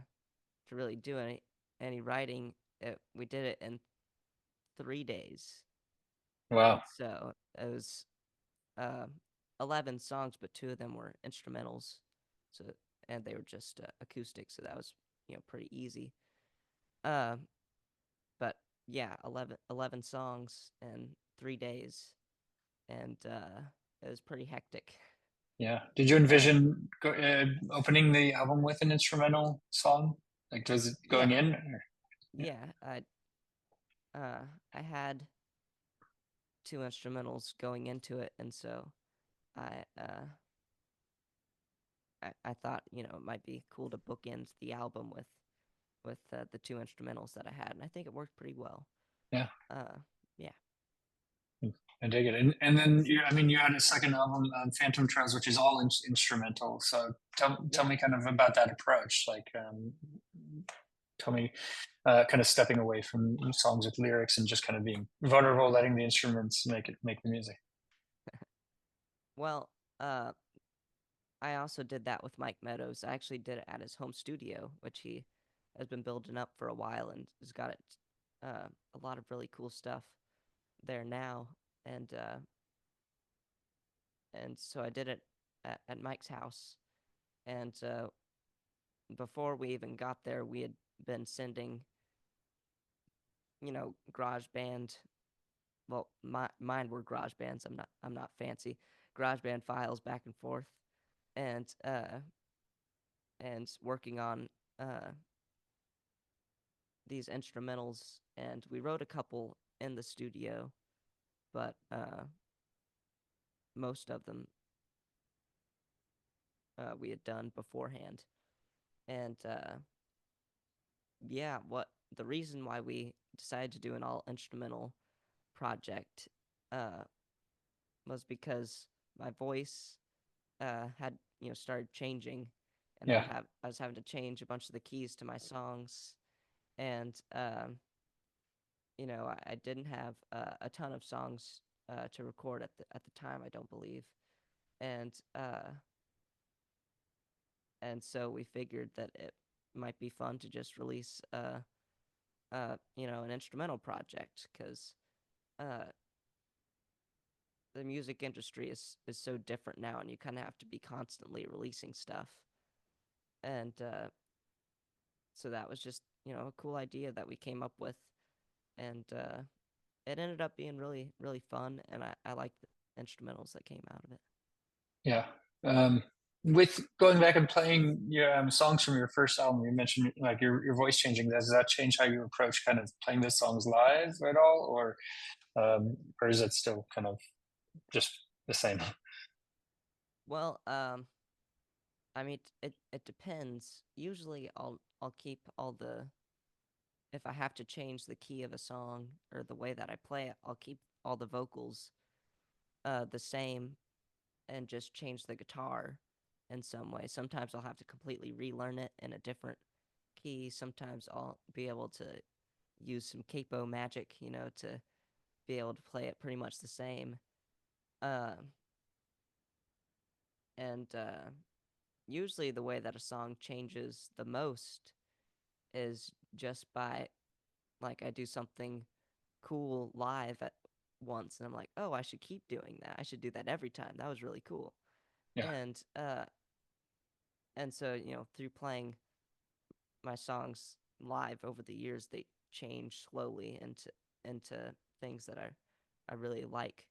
really do any writing. We did it in 3 days. And wow. so it was uh 11 songs, but two of them were instrumentals. So and they were just acoustic, so that was, pretty easy. Uh but yeah, 11 songs in 3 days, and it was pretty hectic. Yeah. Did you Uh, envision opening the album with an instrumental song? Like, does it going yeah, in? Or, yeah. yeah. I had two instrumentals going into it, and so I uh, I thought it might be cool to bookend the album with the two instrumentals that I had, and I think it worked pretty well. Yeah. Uh, yeah, I dig it. And then I mean, you had a second album, Phantom Trails, which is all instrumental. So tell yeah. me kind of about that approach. Like, tell me, kind of stepping away from songs with lyrics and just kind of being vulnerable, letting the instruments make the music. Well, uh, I also did that with Mike Meadows. I actually did it at his home studio, which he has been building up for a while and has got a lot of really cool stuff there now. And so I did it at Mike's house. And before we even got there, we had been sending, Garage Band. Well, mine were Garage Bands. I'm not fancy. Garage Band files back and forth, and working on uh these instrumentals, and we wrote a couple in the studio, but most of them we had done beforehand, and yeah, what the reason why we decided to do an all instrumental project uh, was because my voice had started changing, and Yeah, I was having to change a bunch of the keys to my songs, and I didn't have a ton of songs to record at the time. I don't believe, and so we figured that it might be fun to just release an instrumental project because uh the music industry is so different now, and you kind of have to be constantly releasing stuff. And so that was just a cool idea that we came up with, and it ended up being really really fun, and I like the instrumentals that came out of it. yeah. Um, with going back and playing your songs from your first album, you mentioned like your voice changing. Does that change how you approach kind of playing the songs live at all, or is it still kind of just the same? Well, I mean, it depends. Usually, I'll keep all the if I have to change the key of a song or the way that I play it, I'll keep all the vocals the same and just change the guitar in some way. Sometimes I'll have to completely relearn it in a different key. Sometimes I'll be able to use some capo magic, to be able to play it pretty much the same. Uh, and Usually the way that a song changes the most is just by like I do something cool live at once, and I'm like, oh, I should keep doing that. I should do that every time. That was really cool. Yeah, And so through playing my songs live over the years, they change slowly into things that I really like.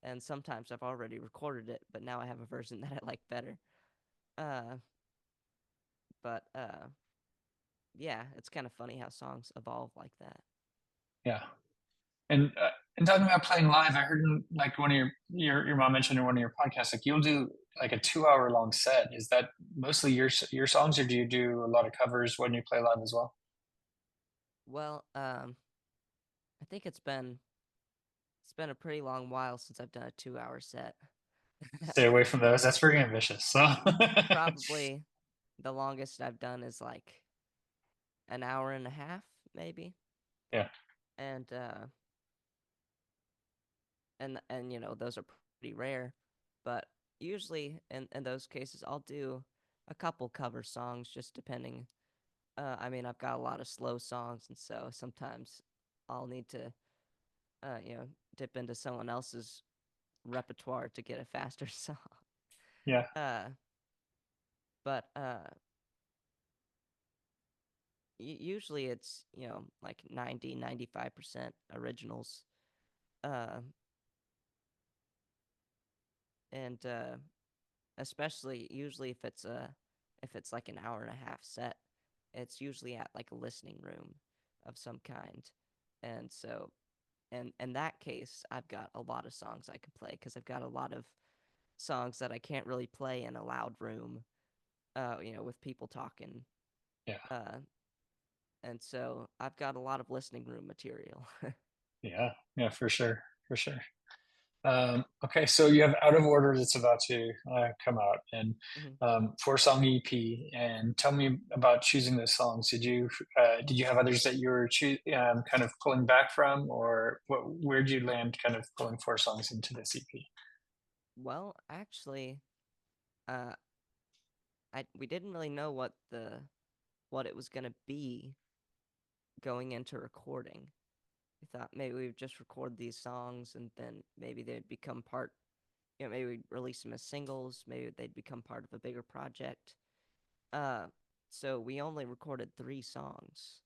And sometimes I've already recorded it, but now I have a version that I like better. Uh, but yeah, it's kind of funny how songs evolve like that. yeah. And talking about playing live, I heard like one of your mom mentioned in one of your podcasts, like you'll do like a 2 hour long set. Is that mostly your songs, or do you do a lot of covers when you play live as well? Well, I think it's been a pretty long while since I've done a 2-hour set. Stay away from those. That's very ambitious. So Probably the longest I've done is like an hour and a half, maybe. yeah, And those are pretty rare, but usually in those cases I'll do a couple cover songs just depending. I mean, I've got a lot of slow songs, and so sometimes I'll need to uh, you know dip into someone else's repertoire to get a faster song. yeah, Uh but usually it's like 90-95% originals. Uh and Especially usually if it's like an hour and a half set, it's usually at like a listening room of some kind. And so in that case, I've got a lot of songs I can play because I've got a lot of songs that I can't really play in a loud room, with people talking. yeah, Uh, and so I've got a lot of listening room material. yeah, for sure, for sure. Okay, so you have Out of Order that's about to come out, and Mhm. 4 song EP. And tell me about choosing those songs. Did you have others that you were kind of pulling back from, or where'd you land, kind of pulling 4 songs into this EP? Well, actually, uh, we didn't really know what it was gonna be going into recording. We thought maybe we'd just record these songs and then maybe they'd become part, maybe we'd release them as singles, maybe they'd become part of a bigger project. Uh, so we only recorded 3 songs.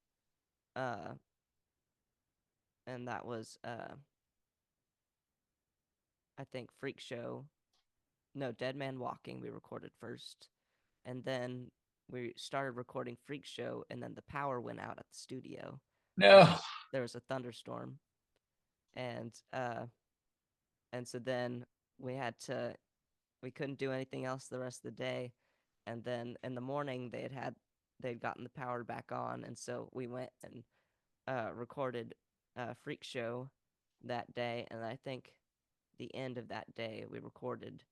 Uh, and that was, I think, Freak Show. No, Dead Man Walking we recorded first. And then we started recording Freak Show, and then the power went out at the studio. No. There was a thunderstorm. And, so then we had to we couldn't do anything else the rest of the day. And then in the morning, they had they'd gotten the power back on, and so we went and recorded Freak Show that day, and I think the end of that day we recorded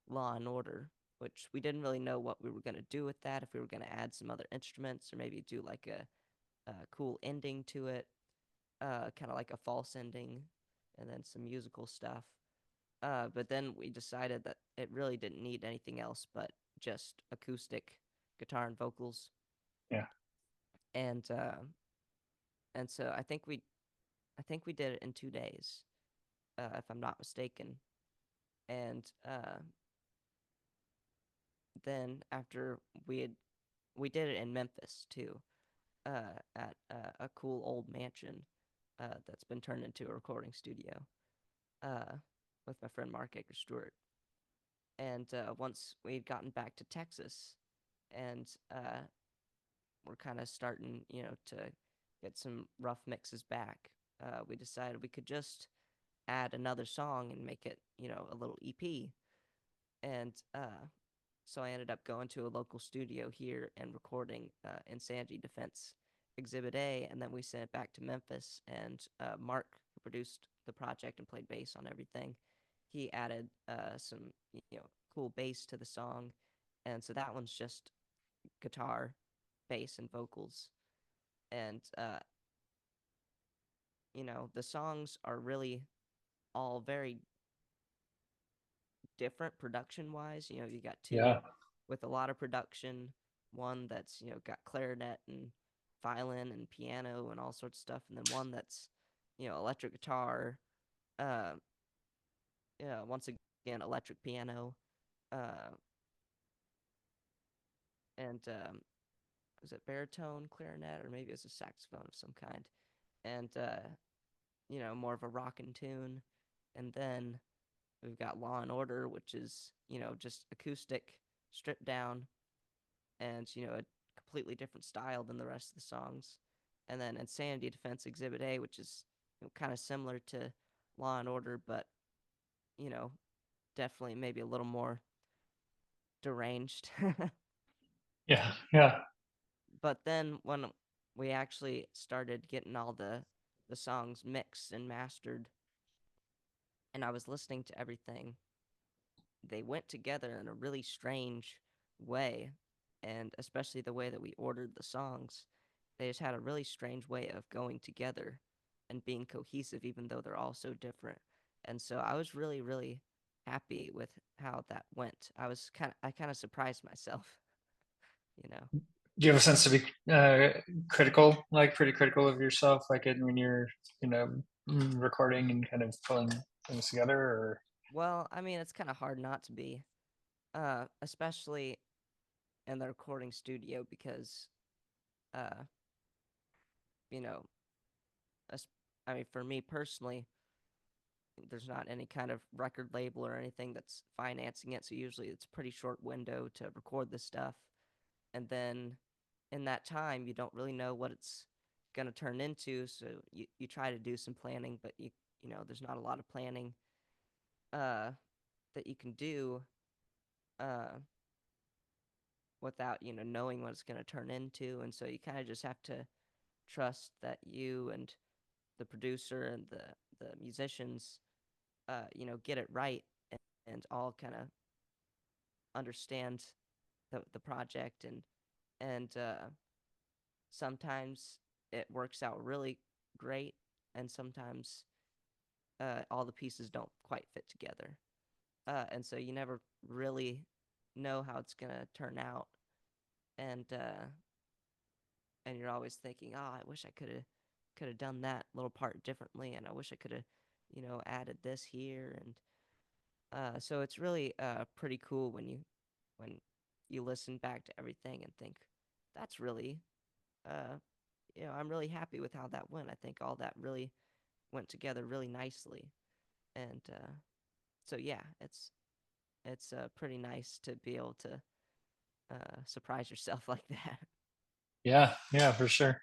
Law and Order, which we didn't really know what we were going to do with that, if we were going to add some other instruments or maybe do like a cool ending to it, kind of like a false ending, and then some musical stuff. But then we decided that it really didn't need anything else but just acoustic guitar and vocals, Yeah. and so I think we did it in 2 days, if I'm not mistaken. And then after we did it in Memphis too, at a cool old mansion that's been turned into a recording studio, uh, with my friend Mark Edgar Stewart. And once we'd gotten back to Texas, and we're kind of starting, to get some rough mixes back, we decided we could just add another song and make it, a little EP. And so I ended up going to a local studio here and recording Insanity Defense Exhibit A, and then we sent it back to Memphis. And Mark, who produced the project and played bass on everything, he added some cool bass to the song, and so that one's just guitar, bass, and vocals. And the songs are really all very different production wise. You got two Yeah. with a lot of production, one that's got clarinet and violin and piano and all sorts of stuff, and then one that's electric guitar, uh, once again electric piano, uh, and was it baritone clarinet or maybe it's a saxophone of some kind, and more of a rockin' tune, and then we've got Law and Order, which is just acoustic, stripped down, and a completely different style than the rest of the songs. And then Insanity Defense Exhibit A, which is kind of similar to Law and Order, but you know definitely maybe a little more deranged. Yeah. Yeah. But then when we actually started getting all the songs mixed and mastered, and I was listening to everything, they went together in a really strange way, and especially the way that we ordered the songs, they just had a really strange way of going together and being cohesive, even though they're all so different. And so I was really, really happy with how that went. I kind of surprised myself, you know. Do you have a sense to be critical, like pretty critical of yourself, like when you're, you know, recording and kind of pulling things together, or Well, I mean, it's kind of hard not to be, especially in the recording studio because, uh, you know, as, I mean, for me personally, there's not any kind of record label or anything that's financing it, so usually it's a pretty short window to record this stuff. And then in that time, you don't really know what it's going to turn into, so you try to do some planning, but there's not a lot of planning uh, that you can do uh, without, knowing what it's going to turn into. And so you kind of just have to trust that you and the producer and the musicians, get it right, and all kind of understand the project, and sometimes it works out really great, and sometimes all the pieces don't quite fit together, and so you never really know how it's gonna turn out, and you're always thinking, oh, I wish I could have done that little part differently, and I wish I could have added this here, and so it's really pretty cool when you listen back to everything and think, that's really, uh, I'm really happy with how that went. I think all that really went together really nicely, and so yeah, it's pretty nice to be able to surprise yourself like that. yeah, yeah, for sure.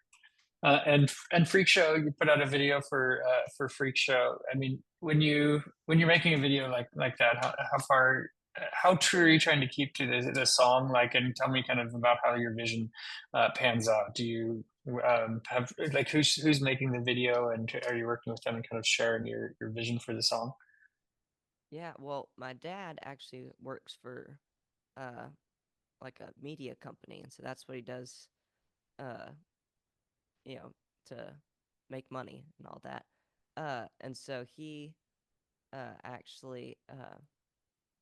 And Freak Show, you put out a video for Freak Show. I mean, when you're making a video like that, how far how true are you trying to keep to the song? Like, and tell me kind of about how your vision pans out. Do you have like who's making the video, and are you working with them and kind of sharing your vision for the song? Yeah, well, my dad actually works for uh like a media company, and so that's what he does, uh, you know, to make money and all that. And so he actually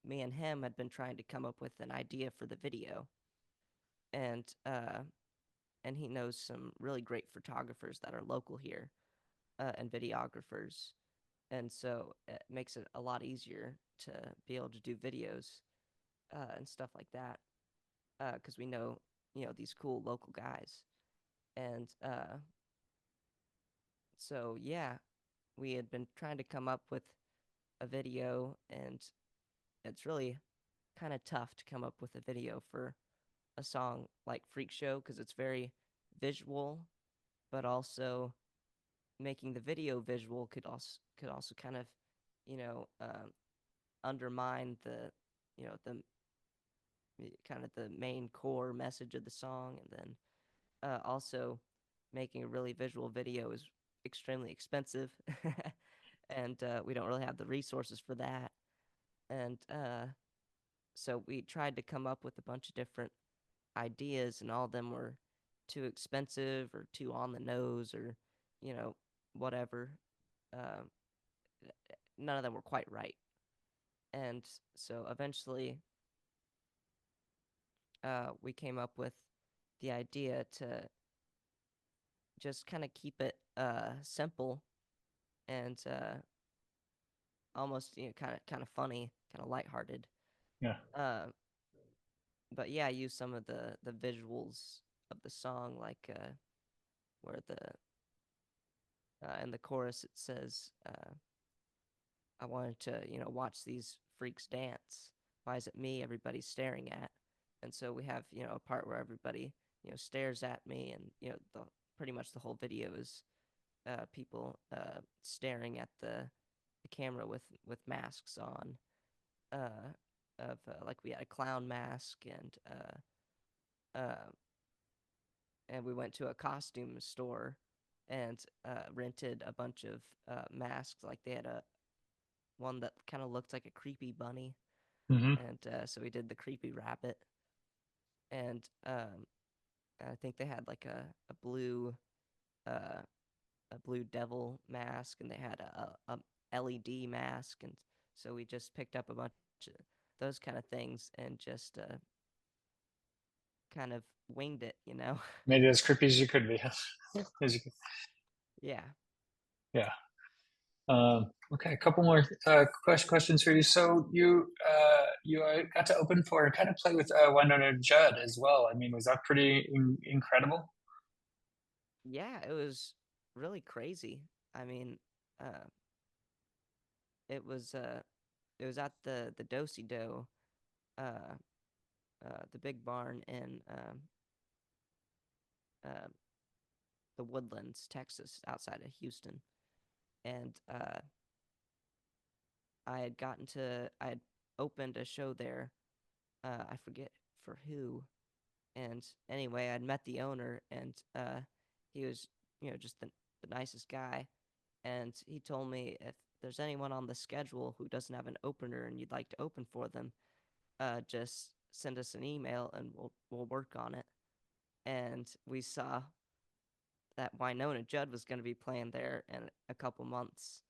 me and him had been trying to come up with an idea for the video, and he knows some really great photographers that are local here, and videographers, and so it makes it a lot easier to be able to do videos and stuff like that, because we know these cool local guys, and so yeah, we had been trying to come up with a video, and it's really kind of tough to come up with a video for a song like Freak Show because it's very visual, but also making the video visual could also kind of undermine the the kind of the main core message of the song, and then also making a really visual video is extremely expensive, and we don't really have the resources for that, and so we tried to come up with a bunch of different ideas, and all of them were too expensive or too on the nose or you know whatever. Um, None of them were quite right, and so eventually we came up with the idea to just kind of keep it simple and almost kind of funny, kind of lighthearted. Yeah. Uh, but yeah, I use some of the visuals of the song, like where the in the chorus it says, "I wanted to watch these freaks dance. Why is it me everybody's staring at?" And so we have a part where everybody stares at me, and pretty much the whole video is people staring at the camera with masks on. Of like we had a clown mask, uh, and we went to a costume store and rented a bunch of masks. Like they had a one that kind of looked like a creepy bunny, Hmm. and so we did the creepy rabbit, and I think they had like a blue uh, a blue devil mask, and they had a LED mask, and so we just picked up a bunch of those kind of things and just kind of winged it. Maybe as creepy as you could be. As you could. Yeah. Yeah. Okay, a couple more questions for you. So you got to open for and kind of play with Wynona Judd as well. I mean, was that pretty incredible? Yeah, it was really crazy. I mean, uh, it was at the Dosey Do, uh, the big barn in uh, the Woodlands, Texas, outside of Houston, and I had opened a show there. I forget for who, and anyway, I'd met the owner, and he was just the nicest guy, and he told me if there's anyone on the schedule who doesn't have an opener and you'd like to open for them, just send us an email and we'll work on it. And we saw that Wynona Judd was going to be playing there in a couple months,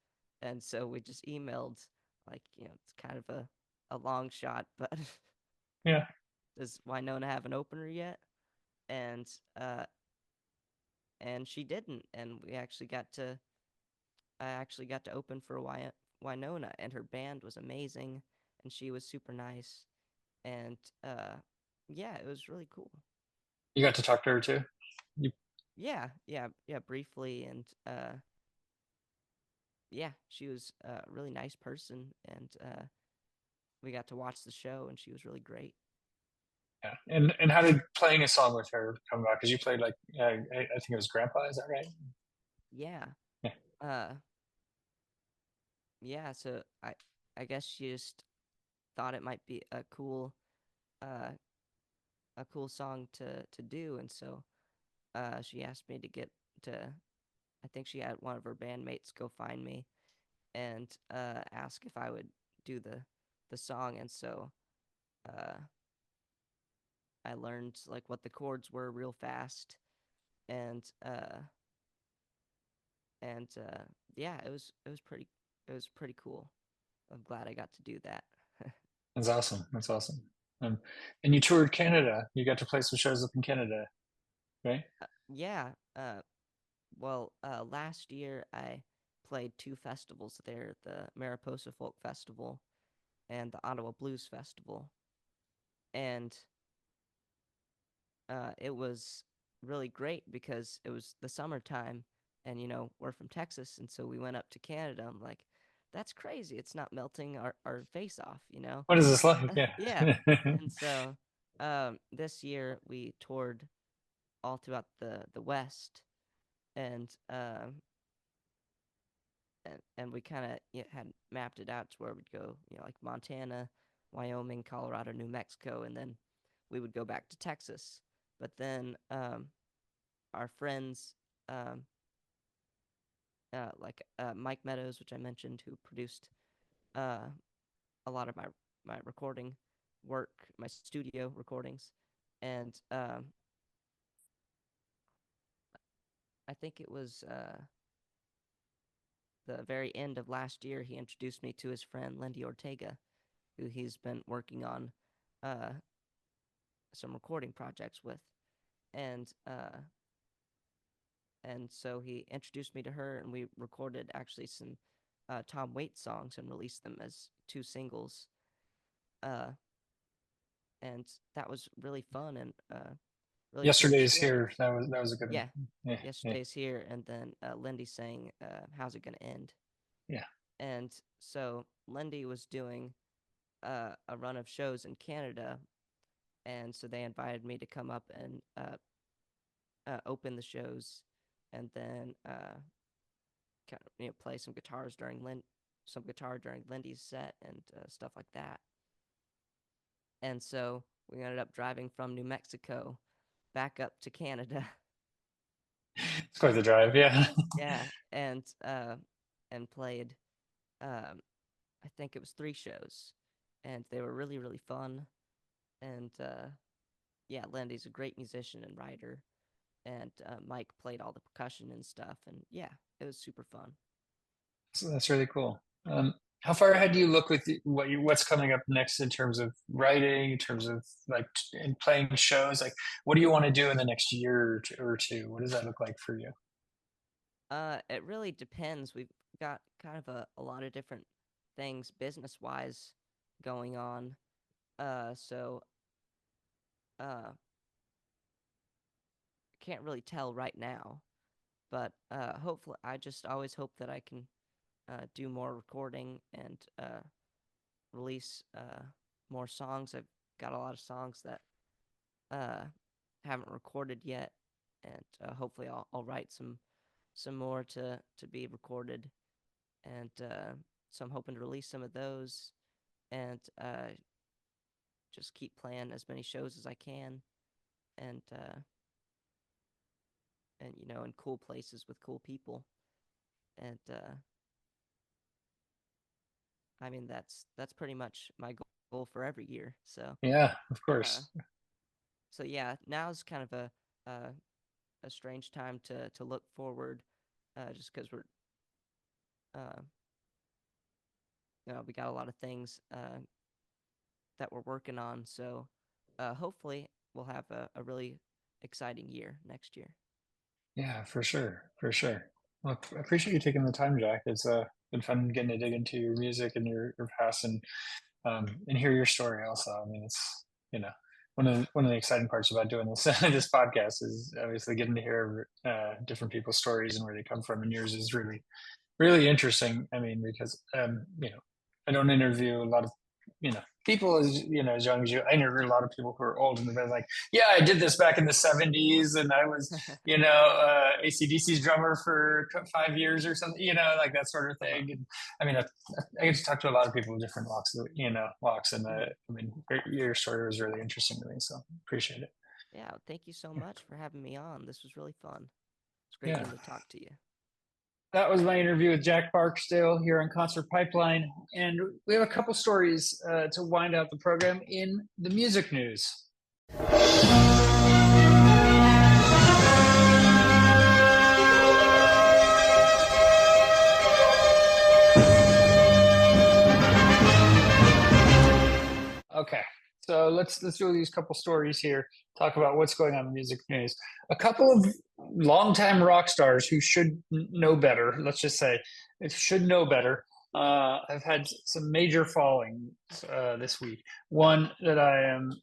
and so we just emailed, like, it's kind of a long shot, but Yeah. does Wynona have an opener yet? And uh, and she didn't, and I actually got to open for Wynona, and her band was amazing, and she was super nice, and yeah, it was really cool. You got to talk to her too. You, Yeah, yeah, yeah, briefly, and yeah, she was a really nice person, and we got to watch the show, and she was really great. yeah. And how did playing a song with her come about? Because you played like I think it was Grandpa. Is that right? Yeah, Yeah. uh, yeah. So I guess she just thought it might be uh, a cool song to do, and so she asked me to get to. I think she had one of her bandmates go find me and ask if I would do the song, and so uh, I learned like what the chords were real fast, and and yeah, it was pretty cool. I'm glad I got to do that. That's awesome. That's awesome. And you toured Canada. You got to play some shows up in Canada, right? Yeah. Well, last year I played two festivals there: the Mariposa Folk Festival and the Ottawa Blues Festival, and it was really great because it was the summertime, and we're from Texas, and so we went up to Canada. I'm like, that's crazy. It's not melting our face off, you know? What is this like? Yeah. Yeah. And so this year we toured all throughout the West, and and we kind of had mapped it out to where we'd go, like Montana, Wyoming, Colorado, New Mexico, and then we would go back to Texas. But then our friends, um, like Mike Meadows, which I mentioned, who produced uh, a lot of my recording work, my studio recordings, and I think it was the very end of last year, he introduced me to his friend Lindy Ortega, who he's been working on uh, some recording projects with, and and so he introduced me to her, and we recorded actually some Tom Waits songs and released them as two singles. Uh, and that was really fun and really cool to Yesterday's share. here. That was a good one. Yeah, Yeah, yeah, yesterday's here, and then Lindy sang "How's It Gonna End," yeah. and so Lindy was doing a run of shows in Canada, and so they invited me to come up and open the shows, and then kind of play some guitar during Lindy's set and stuff like that. And so we ended up driving from New Mexico back up to Canada. It's quite the drive. Yeah. Yeah, and played um I think it was three shows, and they were really really fun. And yeah, Lindy's a great musician and writer, and Mike played all the percussion and stuff, and yeah, it was super fun. So that's really cool. How far ahead do you look with what's coming up next in terms of writing, in terms of like in playing shows? Like, what do you want to do in the next year or two? What does that look like for you? It really depends. We've got kind of a lot of different things business wise going on. So uh can't really tell right now, but hopefully I just always hope that I can do more recording and release more songs. I've got a lot of songs that uh haven't recorded yet, and hopefully I'll write some more to be recorded, and so I'm hoping to release some of those, and just keep playing as many shows as I can, and in cool places with cool people, and I mean that's pretty much my goal for every year. So Yeah, of uh, course. so yeah, now's kind of uh, a strange time to look forward, just because uh, we got a lot of things that we're working on. So hopefully we'll have a really exciting year next year. Yeah, for sure, for sure. Well, I appreciate you taking the time, Jack. It's been fun getting to dig into your music and your past and hear your story also. I mean, it's one of the exciting parts about doing this this podcast is obviously getting to hear different people's stories and where they come from, and yours is really really interesting. I mean, because I don't interview a lot of people as as young as you. I interviewed a lot of people who are old and they're like, yeah, I did this back in the '70s, and I was AC/DC's drummer for 5 years or something, like that sort of thing. And I mean, I get to talk to a lot of people with different walks, and I mean, your story was really interesting to me, so appreciate it. Yeah, thank you so much for having me on. This was really fun. It's great Yeah. getting to talk to you. That was my interview with Jack Barksdale here on Concert Pipeline. And we have a couple stories to wind out the program in the music news. Okay, so let's do these couple stories here. Talk about what's going on in music news. A couple of longtime rock stars who should know better. Let's just say should know better. I've had some major fallings this week. One that I am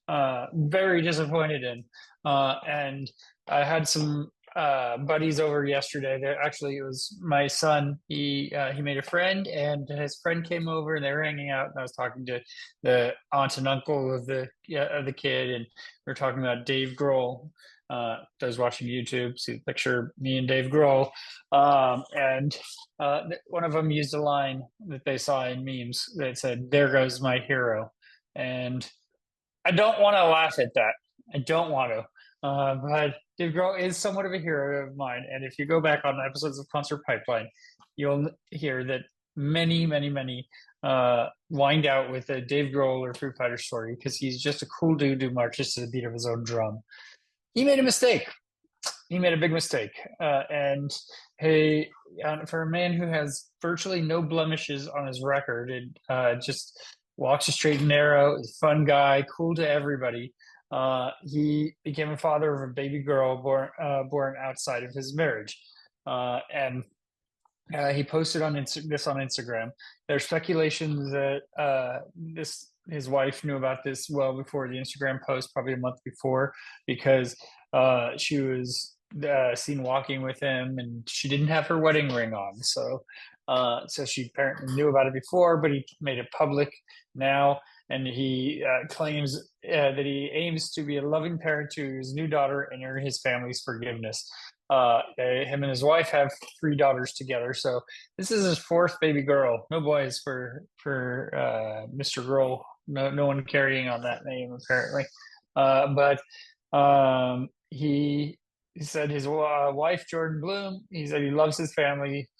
very disappointed in, and I had some buddies over yesterday. Actually, it was my son. He made a friend, and his friend came over, and they were hanging out. And I was talking to the aunt and uncle of the kid, and we were talking about Dave Grohl. I was watching YouTube, see the picture me and Dave Grohl, and one of them used a line that they saw in memes that said, "There goes my hero," and I don't want to laugh at that. I don't want to. But Dave Grohl is somewhat of a hero of mine. And if you go back on episodes of Concert Pipeline, you'll hear that many, many, many wind out with a Dave Grohl or Foo Fighters story because he's just a cool dude who marches to the beat of his own drum. He made a mistake. He made a big mistake. And hey, for a man who has virtually no blemishes on his record and just walks a straight and narrow, is a fun guy, cool to everybody. He became a father of a baby girl born outside of his marriage, and he posted this on Instagram. There's speculation that his wife knew about this well before the Instagram post, probably a month before, because she was seen walking with him, and she didn't have her wedding ring on. So she apparently knew about it before, but he made it public now. And he claims that he aims to be a loving parent to his new daughter and earn his family's forgiveness. Him and his wife have 3 daughters together, so this is his 4th baby girl. No boys for Mr. Grohl. No one carrying on that name apparently. But he said his wife Jordan Bloom. He said he loves his family.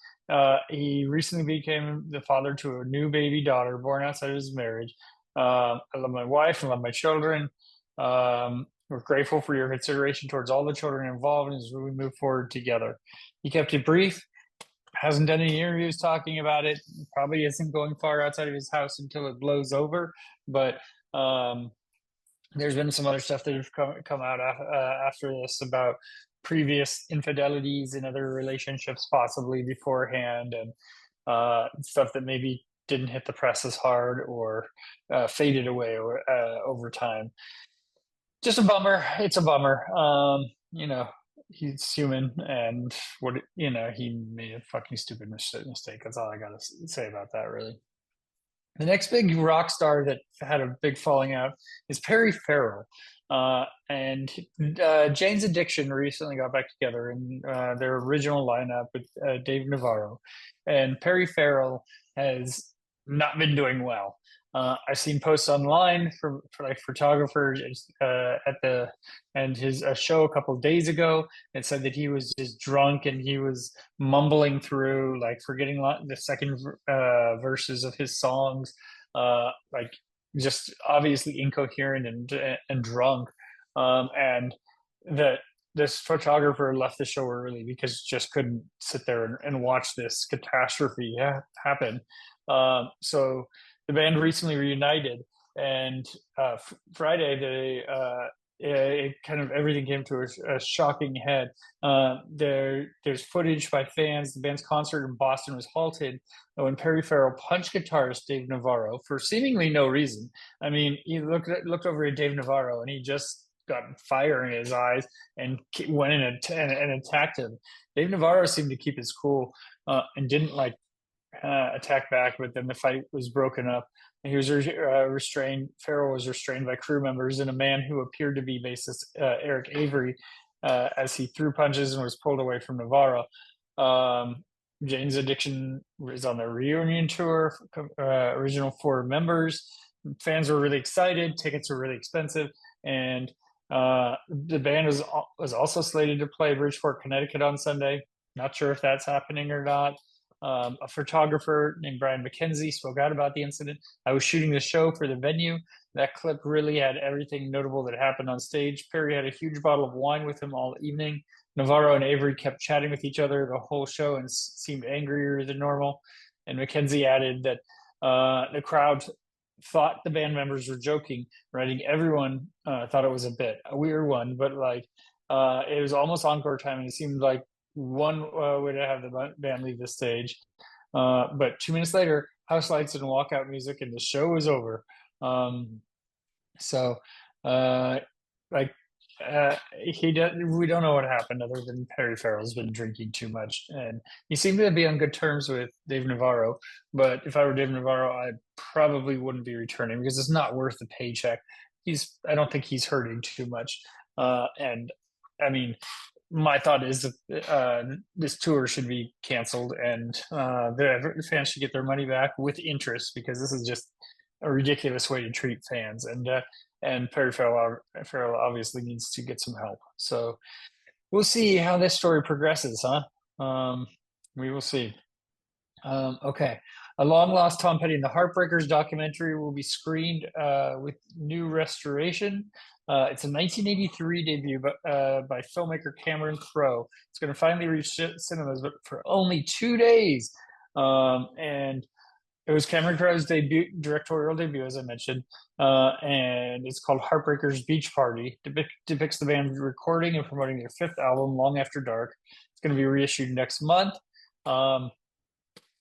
He recently became the father to a new baby daughter born outside of his marriage. I love my wife. I love my children. We're grateful for your consideration towards all the children involved as we move forward together. He kept it brief, hasn't done any interviews talking about it, probably isn't going far outside of his house until it blows over. But there's been some other stuff that have come out after this about previous infidelities in other relationships, possibly beforehand, and stuff that maybe didn't hit the press as hard or faded away over time. Just a bummer. It's a bummer. He's human, and he made a fucking stupid mistake. That's all I gotta say about that, really. The next big rock star that had a big falling out is Perry Farrell. And Jane's Addiction recently got back together in their original lineup with Dave Navarro. And Perry Farrell has not been doing well. I've seen posts online for like photographers and his show a couple of days ago. It said that he was just drunk and he was mumbling through, like forgetting the second verses of his songs, like just obviously incoherent and drunk. And this photographer left the show early because just couldn't sit there and watch this catastrophe happen. So the band recently reunited, and Friday it kind of everything came to a shocking head. There's footage by fans. The band's concert in Boston was halted when Perry Farrell punched guitarist Dave Navarro for seemingly no reason. I mean, he looked over at Dave Navarro, and he just got fire in his eyes and went in and attacked him. Dave Navarro seemed to keep his cool and didn't attack back, but then the fight was broken up. And he was restrained. Farrell was restrained by crew members and a man who appeared to be bassist Eric Avery as he threw punches and was pulled away from Navarro. Jane's Addiction was on the reunion tour, original 4 members. Fans were really excited. Tickets were really expensive. And the band was also slated to play Bridgeport, Connecticut on Sunday. Not sure if that's happening or not. A photographer named Brian McKenzie spoke out about the incident. I was shooting the show for the venue. That clip really had everything notable that happened on stage. Perry had a huge bottle of wine with him all evening. Navarro and Avery kept chatting with each other the whole show and seemed angrier than normal. And McKenzie added that the crowd thought the band members were joking, writing everyone thought it was a bit, a weird one, but like it was almost encore time and it seemed like one way to have the band leave the stage. But 2 minutes later, house lights and walkout music and the show was over. We don't know what happened other than Perry Farrell's been drinking too much, and he seemed to be on good terms with Dave Navarro. But if I were Dave Navarro, I probably wouldn't be returning because it's not worth the paycheck. I don't think he's hurting too much. And I mean, my thought is that this tour should be canceled and the fans should get their money back with interest because this is just a ridiculous way to treat fans. And Perry Farrell obviously needs to get some help. So we'll see how this story progresses, huh? We will see. Okay. A Long Lost Tom Petty and the Heartbreakers documentary will be screened with new restoration. It's a 1983 debut by filmmaker Cameron Crowe. It's going to finally reach cinemas, but for only 2 days. And it was Cameron Crowe's directorial debut, as I mentioned, and it's called Heartbreakers Beach Party. Depicts the band recording and promoting their 5th album, Long After Dark. It's going to be reissued next month.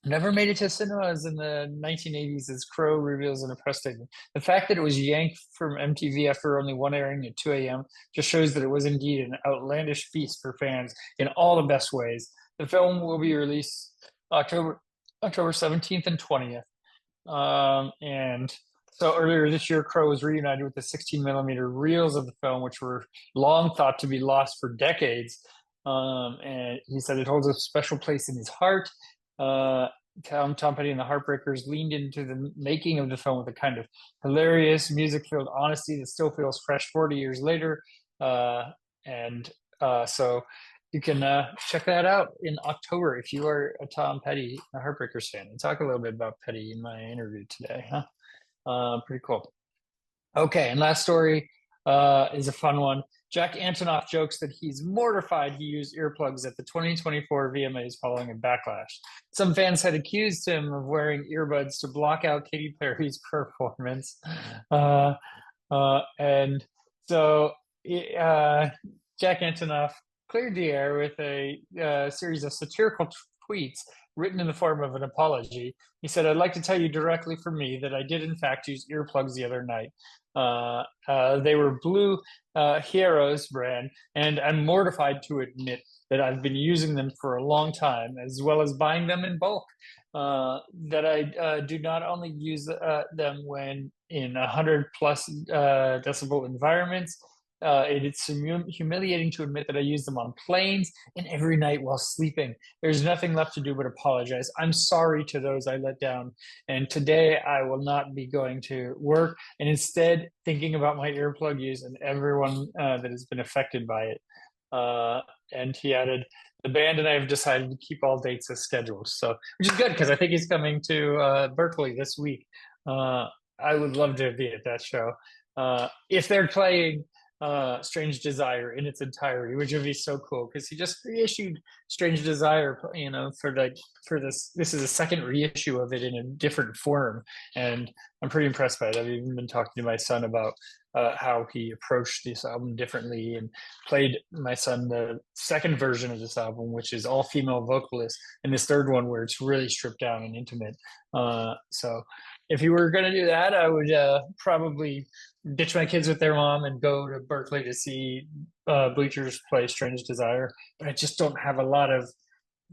Never made it to cinemas in the 1980s, as Crowe reveals in a press statement. The fact that it was yanked from MTV after only one airing at 2 a.m. just shows that it was indeed an outlandish feast for fans in all the best ways. The film will be released October 17th and 20th. And so earlier this year, Crowe was reunited with the 16mm reels of the film, which were long thought to be lost for decades. And he said it holds a special place in his heart. Tom Petty and the Heartbreakers leaned into the making of the film with a kind of hilarious, music-filled honesty that still feels fresh 40 years later. So you can check that out in October if you are a Tom Petty, a Heartbreakers fan. I talk a little bit about Petty in my interview today, huh? Pretty cool. Okay, and last story is a fun one. Jack Antonoff jokes that he's mortified he used earplugs at the 2024 VMAs following a backlash. Some fans had accused him of wearing earbuds to block out Katy Perry's performance. And so Jack Antonoff cleared the air with a series of satirical tweets written in the form of an apology. He said, "I'd like to tell you directly from me that I did in fact use earplugs the other night. They were Blue Heroes brand, and I'm mortified to admit that I've been using them for a long time, as well as buying them in bulk. That I do not only use them when in 100 plus decibel environments. It's humiliating to admit that I use them on planes and every night while sleeping. There's nothing left to do but apologize. I'm sorry to those I let down. And today I will not be going to work and instead thinking about my earplug use and everyone that has been affected by it." And he added, "The band and I have decided to keep all dates as scheduled." So, which is good because I think he's coming to Berkeley this week. I would love to be at that show. If they're playing Strange Desire in its entirety, which would be so cool because he just reissued Strange Desire, for this is a second reissue of it in a different form, and I'm pretty impressed by it. I've even been talking to my son about how he approached this album differently and played my son the second version of this album, which is all female vocalists, and this third one where it's really stripped down and intimate. So if you were going to do that, I would probably ditch my kids with their mom and go to Berkeley to see Bleachers play Strange Desire. But I just don't have a lot of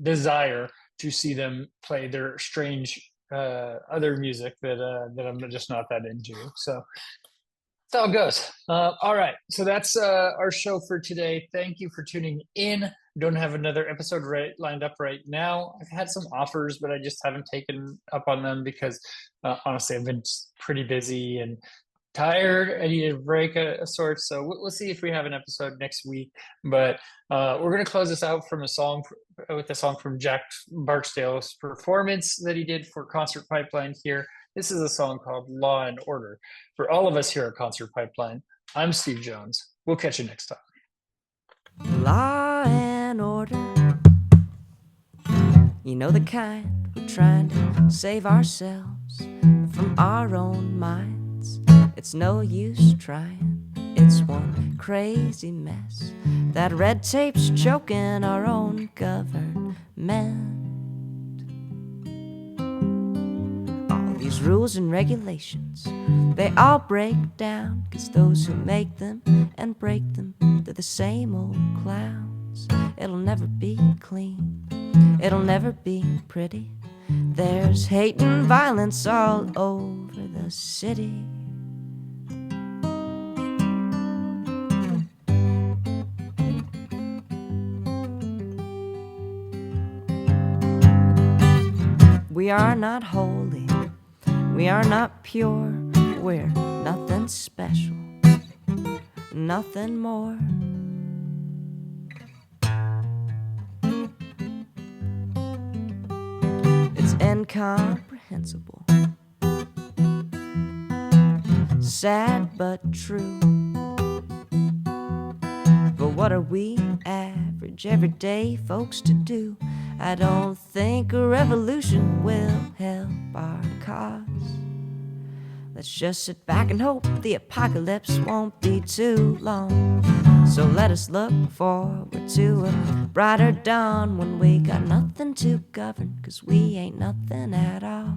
desire to see them play their strange other music that I'm just not that into. So that's how it goes. All right, so that's our show for today. Thank you for tuning in. Don't have another episode lined up right now. I've had some offers, but I just haven't taken up on them because honestly, I've been pretty busy and tired. I need a break of sorts. So we'll see if we have an episode next week. But we're going to close this out from a song with a song from Jack Barksdale's performance that he did for Concert Pipeline here. This is a song called Law and Order. For all of us here at Concert Pipeline, I'm Steve Jones. We'll catch you next time. Law and order, you know the kind. We're trying to save ourselves from our own minds. It's no use trying, it's one crazy mess. That red tape's choking our own government. All these rules and regulations, they all break down, 'cause those who make them and break them, they're the same old clowns. It'll never be clean, it'll never be pretty. There's hate and violence all over the city. We are not holy, we are not pure, we're nothing special, nothing more. It's incomprehensible, sad but true. But what are we average, everyday folks to do? I don't think a revolution will help our cause. Let's just sit back and hope the apocalypse won't be too long. So let us look forward to a brighter dawn when we got nothing to govern, 'cause we ain't nothing at all.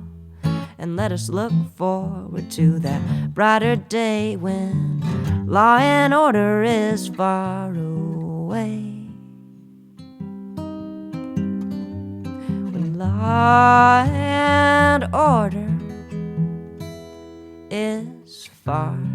And let us look forward to that brighter day when law and order is far away. When law and order is far away.